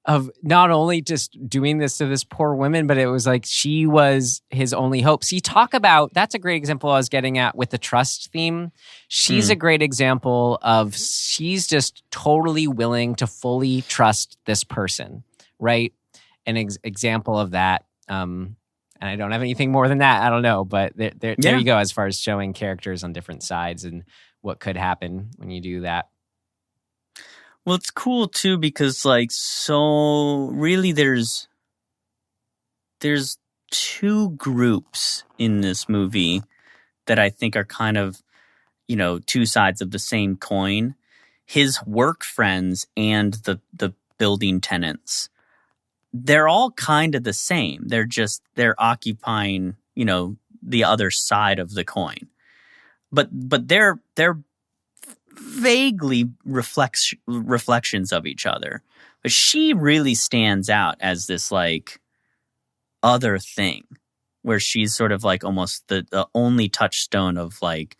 of not only just doing this to this poor woman, but it was like she was his only hope. So you talk about, that's a great example I was getting at with the trust theme. She's a great example of she's just totally willing to fully trust this person, right? An example of that. And I don't have anything more than that. I don't know, but there you go as far as showing characters on different sides and what could happen when you do that. Well, it's cool too because like so really there's two groups in this movie that I think are kind of, you know, two sides of the same coin. His work friends and the building tenants. They're all kind of the same. They're occupying, you know, the other side of the coin. But they're vaguely reflections of each other. But she really stands out as this like other thing where she's sort of like almost the only touchstone of like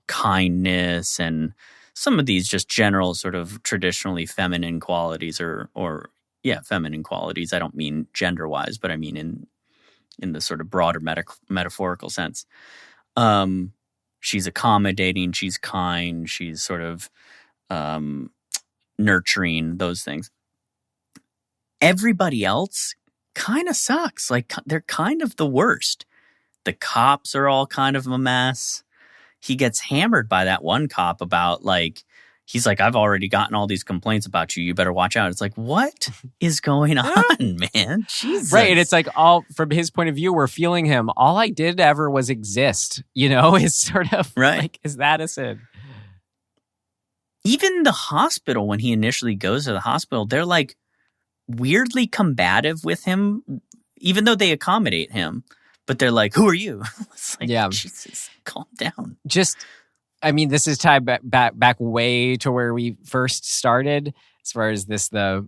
kindness and some of these just general sort of traditionally feminine qualities or feminine qualities. I don't mean gender-wise, but I mean in the sort of broader metaphorical sense. She's accommodating, she's kind, she's sort of nurturing, those things. Everybody else kind of sucks. Like, they're kind of the worst. The cops are all kind of a mess. He gets hammered by that one cop about, like, he's like, I've already gotten all these complaints about you. You better watch out. It's like, what is going on, man? Jesus. Right. And it's like, all from his point of view, we're feeling him. All I did ever was exist, you know, is sort of like, is that a sin? Even the hospital, when he initially goes to the hospital, they're like weirdly combative with him, even though they accommodate him. But they're like, who are you? It's like, Jesus, calm down. I mean, this is tied back way to where we first started, as far as the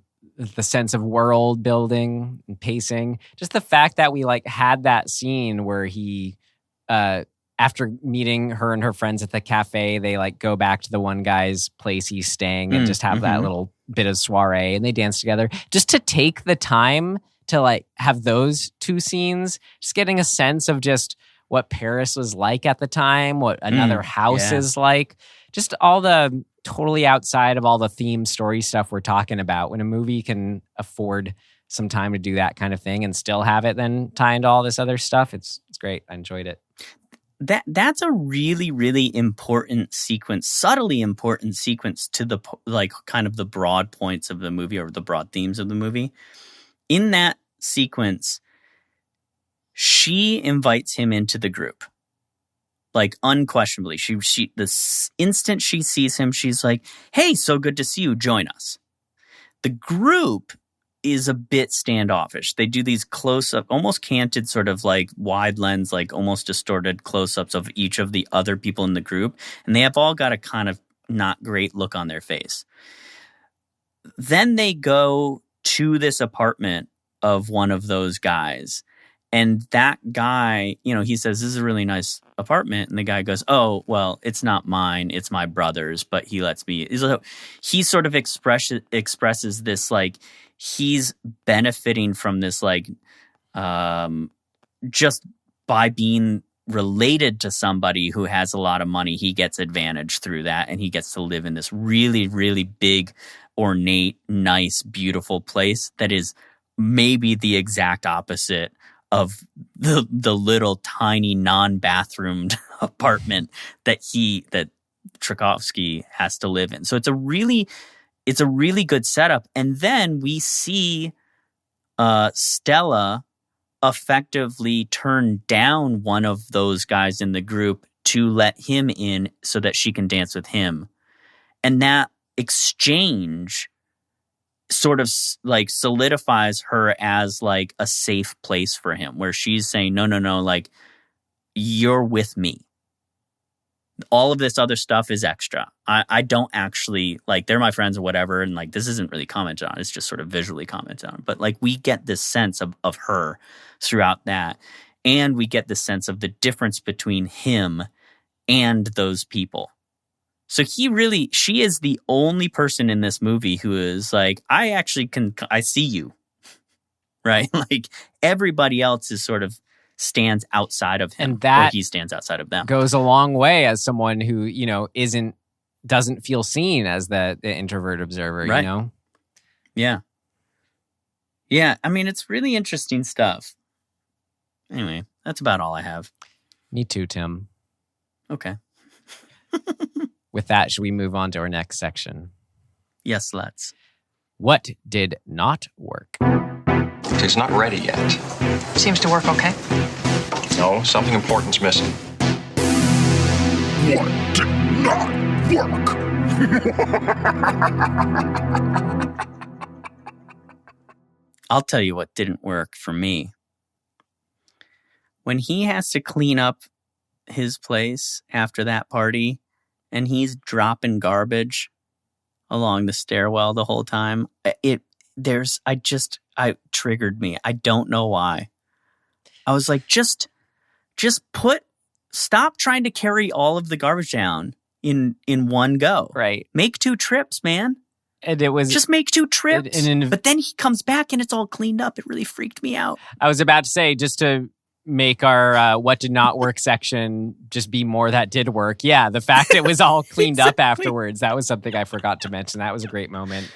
sense of world building and pacing. Just the fact that we like had that scene where he, after meeting her and her friends at the cafe, they like go back to the one guy's place he's staying and just have that little bit of soiree and they dance together. Just to take the time to like have those two scenes, just getting a sense of just what Paris was like at the time, what another house is like, just all the totally outside of all the theme story stuff we're talking about. When a movie can afford some time to do that kind of thing and still have it then tie into all this other stuff, it's great. I enjoyed it. That's a really, really important sequence, subtly important sequence to the like kind of the broad points of the movie or the broad themes of the movie. In that sequence, she invites him into the group, like unquestionably. She the instant she sees him, she's like, "Hey, so good to see you. Join us." The group is a bit standoffish. They do these close-up, almost canted, sort of like wide lens, like almost distorted close-ups of each of the other people in the group, and they have all got a kind of not great look on their face. Then they go to this apartment of one of those guys. And that guy, you know, he says, this is a really nice apartment. And the guy goes, oh, well, it's not mine. It's my brother's, but he lets me. He sort of expresses this, like, he's benefiting from this, like, just by being related to somebody who has a lot of money, he gets advantage through that. And he gets to live in this really, really big, ornate, nice, beautiful place that is maybe the exact opposite of the little tiny non-bathroomed apartment that Tchaikovsky has to live in. So it's a really good setup. And then we see Stella effectively turn down one of those guys in the group to let him in so that she can dance with him. And that exchange sort of like solidifies her as like a safe place for him, where she's saying, no, like, you're with me. All of this other stuff is extra. I don't actually, like, they're my friends or whatever, and like this isn't really commented on, it's just sort of visually commented on. But like we get this sense of her throughout that, and we get the sense of the difference between him and those people. So she is the only person in this movie who is like, I see you, right? Like everybody else is sort of stands outside of him, And that or he stands outside of them. goes a long way as someone who, doesn't feel seen as the introvert observer, Right. you know? Yeah. Yeah. I mean, it's really interesting stuff. Anyway, that's about all I have. Me too, Tim. Okay. With that, should we move on to our next section? Yes, let's. What did not work? It's not ready yet. Seems to work okay. No, something important's missing. What did not work? I'll tell you what didn't work for me. When he has to clean up his place after that party and he's dropping garbage along the stairwell the whole time, it triggered me. I don't know why. I was like, stop trying to carry all of the garbage down in one go. Right. Make 2 trips, man. And it was Just make 2 trips. But then he comes back and it's all cleaned up. It really freaked me out. I was about to say, just to make our what did not work section just be more that did work. Yeah, the fact it was all cleaned up afterwards, that was something I forgot to mention. That was a great moment.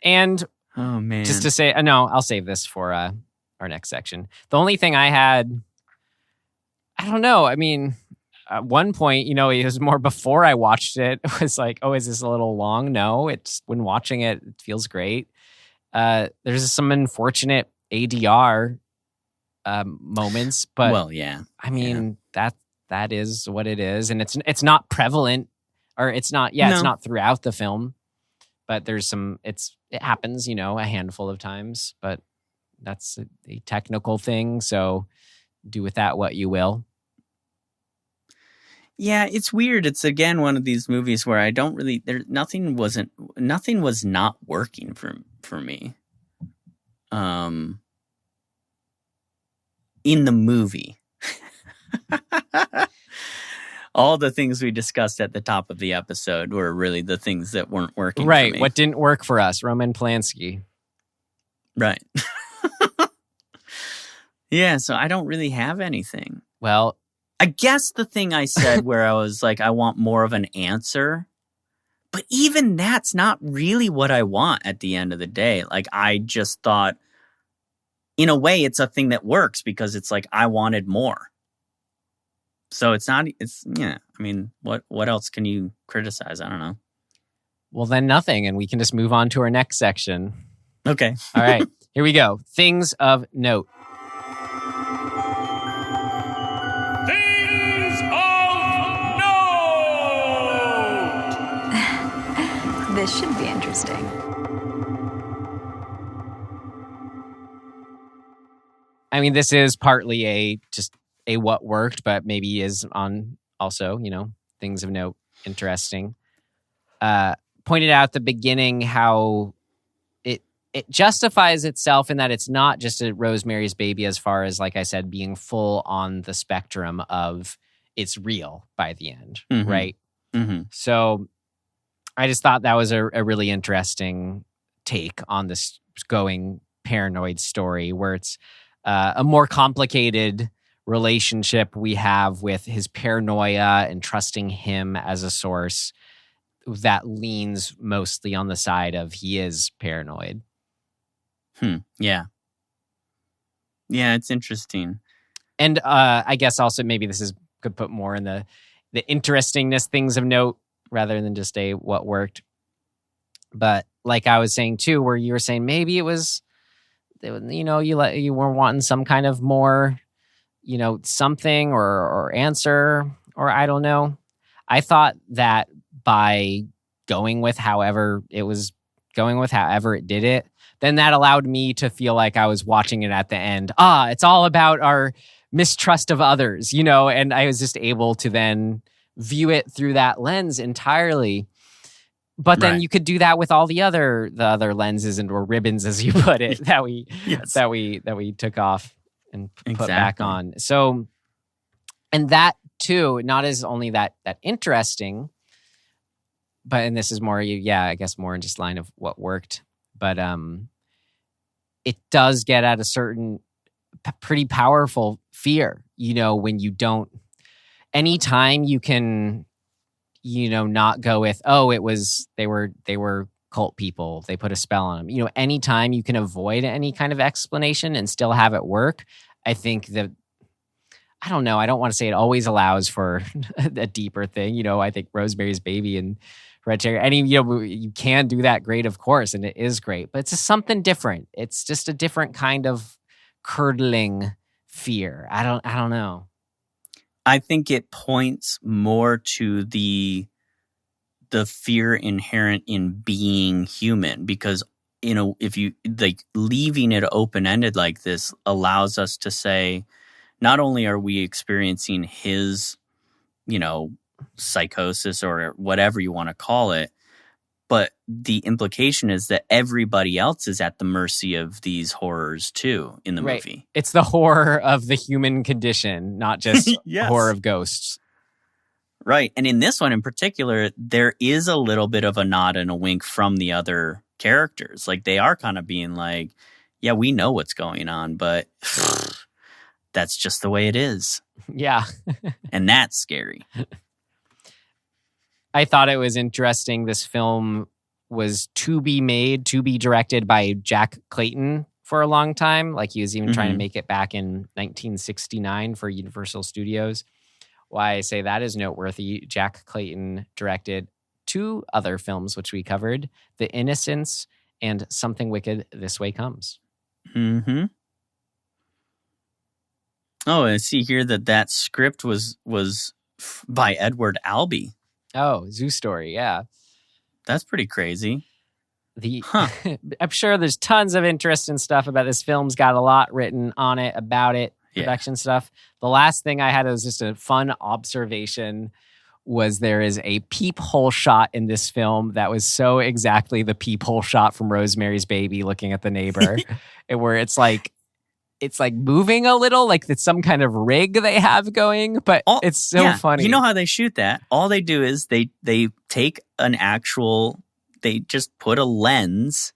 And Oh, man. just to say, no, I'll save this for our next section. The only thing I had, I don't know. I mean, at one point, it was more before I watched it. It was like, oh, is this a little long? No, it's when watching it, it feels great. There's some unfortunate ADR moments, but well, yeah. I mean, that is what it is. And it's not prevalent, or it's not, it's not throughout the film, but there's some, it happens, a handful of times, but that's a technical thing. So do with that what you will. Yeah, it's weird. It's again one of these movies where I don't really nothing was not working for me. In the movie. All the things we discussed at the top of the episode were really the things that weren't working Right. for me. What didn't work for us? Roman Polanski. Right. Yeah, so I don't really have anything. Well, I guess the thing I said where I was like, I want more of an answer, but even that's not really what I want at the end of the day. Like, I just thought, in a way, it's a thing that works because it's like, I wanted more. So I mean, what else can you criticize? I don't know. well, then nothing. And we can just move on to our next section. Okay. All right. Here we go. Things of note. This should be interesting. I mean, this is partly just a what worked, but maybe is on also, things of note, interesting. Pointed out at the beginning how it justifies itself in that it's not just a Rosemary's Baby as far as, like I said, being full on the spectrum of it's real by the end, right? Mm-hmm. So I just thought that was a really interesting take on this going paranoid story where it's a more complicated relationship we have with his paranoia and trusting him as a source that leans mostly on the side of he is paranoid. Yeah. Yeah, it's interesting. And I guess also maybe this could put more in the interestingness, things of note, rather than just a what worked. But like I was saying too, where you were saying maybe it was, you were wanting some kind of more, something or answer, or I don't know. I thought that by going with however it did it, then that allowed me to feel like I was watching it at the end. It's all about our mistrust of others, and I was just able to then view it through that lens entirely. But then you could do that with all the other lenses or ribbons, as you put it, that we that we took off and put back on. So, and that too, not as only that interesting, and this is more, I guess more in just line of what worked. But it does get at a certain pretty powerful fear, when you don't, anytime you can, not go with, they were cult people, they put a spell on them. Anytime you can avoid any kind of explanation and still have it work, I think that, I don't know, I don't want to say it always allows for a deeper thing. I think Rosemary's Baby and Hereditary, you can do that great, of course, and it is great, but it's just something different. It's just a different kind of curdling fear. I don't know. I think it points more to the fear inherent in being human, because if you like, leaving it open-ended like this allows us to say, not only are we experiencing his psychosis or whatever you want to call it, but the implication is that everybody else is at the mercy of these horrors too in the movie. It's the horror of the human condition, not just yes. horror of ghosts. Right. And in this one in particular, there is a little bit of a nod and a wink from the other characters. Like, they are kind of being like, yeah, we know what's going on, but that's just the way it is. Yeah. And that's scary. I thought it was interesting. This film was to be directed by Jack Clayton for a long time. Like, he was even trying to make it back in 1969 for Universal Studios. Why I say that is noteworthy. Jack Clayton directed 2 other films, which we covered, The Innocents and Something Wicked This Way Comes. Mm-hmm. Oh, I see here that script was by Edward Albee. Oh, Zoo Story, yeah. That's pretty crazy. I'm sure there's tons of interest and stuff about this film's got a lot written on it, about it, production stuff. The last thing I had was just a fun observation was there is a peephole shot in this film that was so exactly the peephole shot from Rosemary's Baby looking at the neighbor, where it's like moving a little, like it's some kind of rig they have going, but it's so funny. You know how they shoot that? All they do is they take they just put a lens.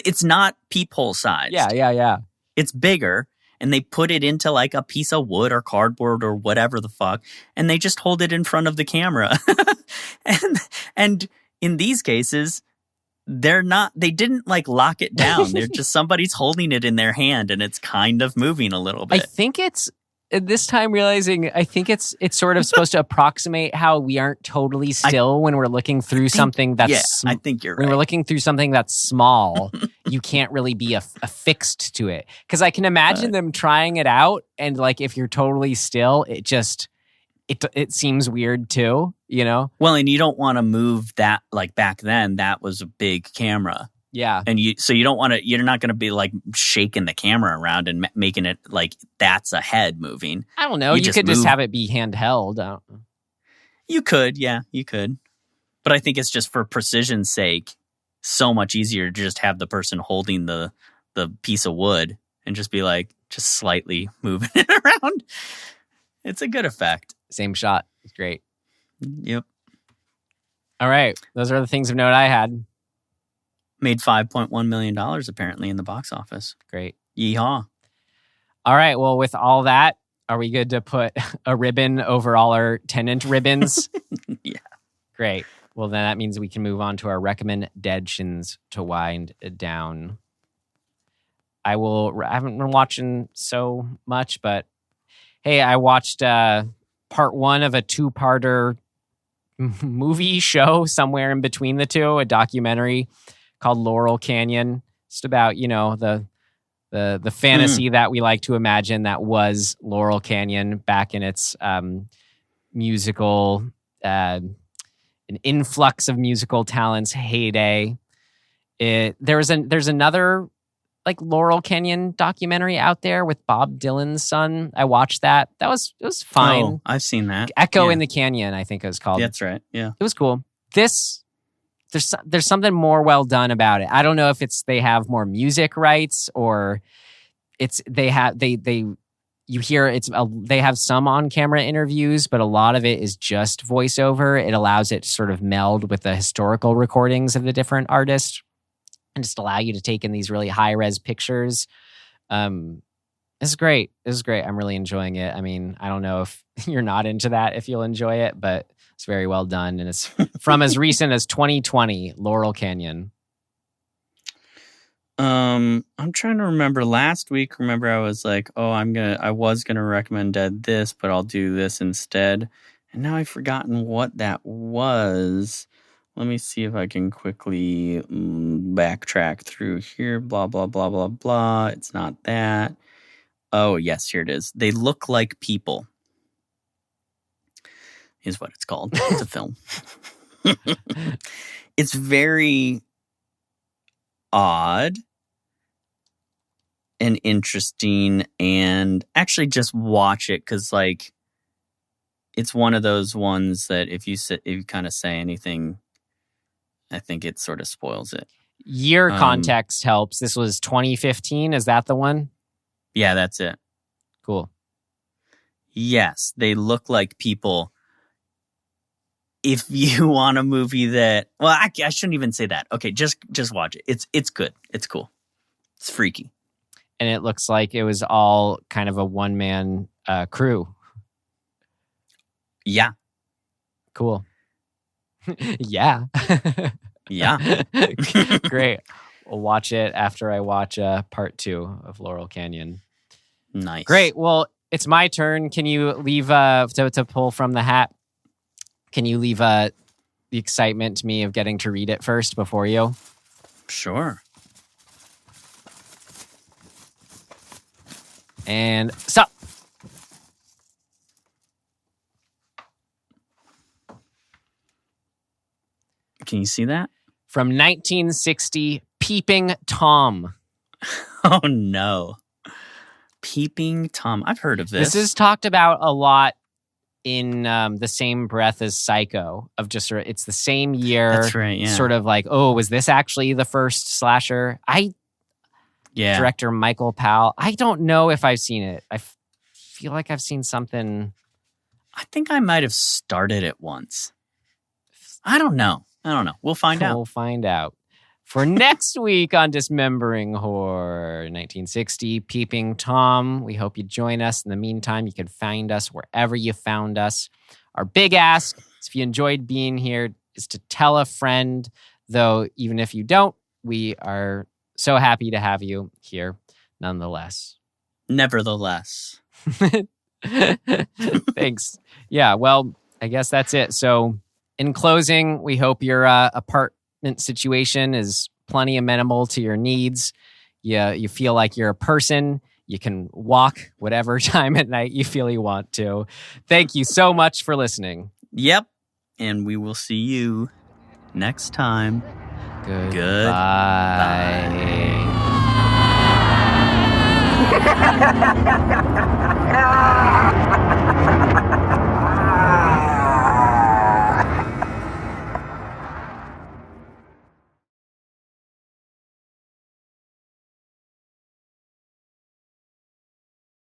It's not peephole sized. Yeah. It's bigger, and they put it into like a piece of wood or cardboard or whatever the fuck, and they just hold it in front of the camera. and in these cases, they didn't like lock it down. They're just, somebody's holding it in their hand and it's kind of moving a little bit. I think it's, this time realizing, I think it's sort of supposed to approximate how we aren't totally still when we're looking through something that's... I think you're right. When we're looking through something that's small, you can't really be affixed to it. Because I can imagine them trying it out, and like if you're totally still, it just... It seems weird too, Well, and you don't want to move that, like back then, that was a big camera. Yeah. And you don't want to, you're not going to be like shaking the camera around and making it like that's a head moving. I don't know. You could just have it be handheld. You could, yeah, you could. But I think it's just for precision's sake, so much easier to just have the person holding the piece of wood and just be like, just slightly moving it around. It's a good effect. Same shot. It's great. Yep. All right. Those are the things of note I had. Made $5.1 million apparently in the box office. Great. Yeehaw. All right. Well, with all that, are we good to put a ribbon over all our Tenant ribbons? Yeah. Great. Well, then that means we can move on to our RecommenDEADtions to wind down. I haven't been watching so much, but hey, I watched part 1 of a 2-parter movie show somewhere in between the two, a documentary called Laurel Canyon. Just about, the fantasy that we like to imagine that was Laurel Canyon back in its musical, an influx of musical talents heyday. There's another like Laurel Canyon documentary out there with Bob Dylan's son. I watched that. It was fine. Oh, I've seen that. Echo in the Canyon, I think it was called. That's right. Yeah. It was cool. There's something more well done about it. I don't know if they have more music rights or they you hear they have some on-camera interviews, but a lot of it is just voiceover. It allows it to sort of meld with the historical recordings of the different artists and just allow you to take in these really high-res pictures. It's great. This is great. I'm really enjoying it. I mean, I don't know if you're not into that, if you'll enjoy it, but it's very well done. And it's from as recent as 2020, Laurel Canyon. I'm trying to remember last week. Remember, I was like, oh, I was gonna recommend this, but I'll do this instead. And now I've forgotten what that was. Let me see if I can quickly backtrack through here. Blah, blah, blah, blah, blah. It's not that. Oh, yes, here it is. They Look Like People is what it's called. It's a film. It's very odd and interesting, and actually just watch it because, like, it's one of those ones that if you kind of say anything, I think it sort of spoils it. Year context helps. This was 2015. Is that the one? Yeah, that's it. Cool. Yes, They Look Like People. If you want a movie that, well, I shouldn't even say that. Okay, just watch it. It's good. It's cool. It's freaky. And it looks like it was all kind of a one-man crew. Yeah. Cool. Yeah. Yeah. Great. We'll watch it after I watch part 2 of Laurel Canyon. Nice. Great. Well, it's my turn. Can you leave to pull from the hat? Can you leave the excitement to me of getting to read it first before you? Sure. And stop. Can you see that? From 1960, Peeping Tom. Oh, no. Peeping Tom. I've heard of this. This is talked about a lot in the same breath as Psycho, of just sort of, it's the same year. That's right, yeah. Sort of like, oh, was this actually the first slasher? Director Michael Powell. I don't know if I've seen it. I feel like I've seen something. I think I might have started it once. I don't know. We'll find out. We'll find out. For next week on Dismembering Horror, 1960, Peeping Tom. We hope you join us. In the meantime, you can find us wherever you found us. Our big ask is, if you enjoyed being here, is to tell a friend. Though, even if you don't, we are so happy to have you here nonetheless. Nevertheless. Thanks. Yeah, well, I guess that's it. So, in closing, we hope your apartment situation is plenty amenable to your needs. You feel like you're a person. You can walk whatever time at night you feel you want to. Thank you so much for listening. Yep. And we will see you next time. Goodbye. Bye.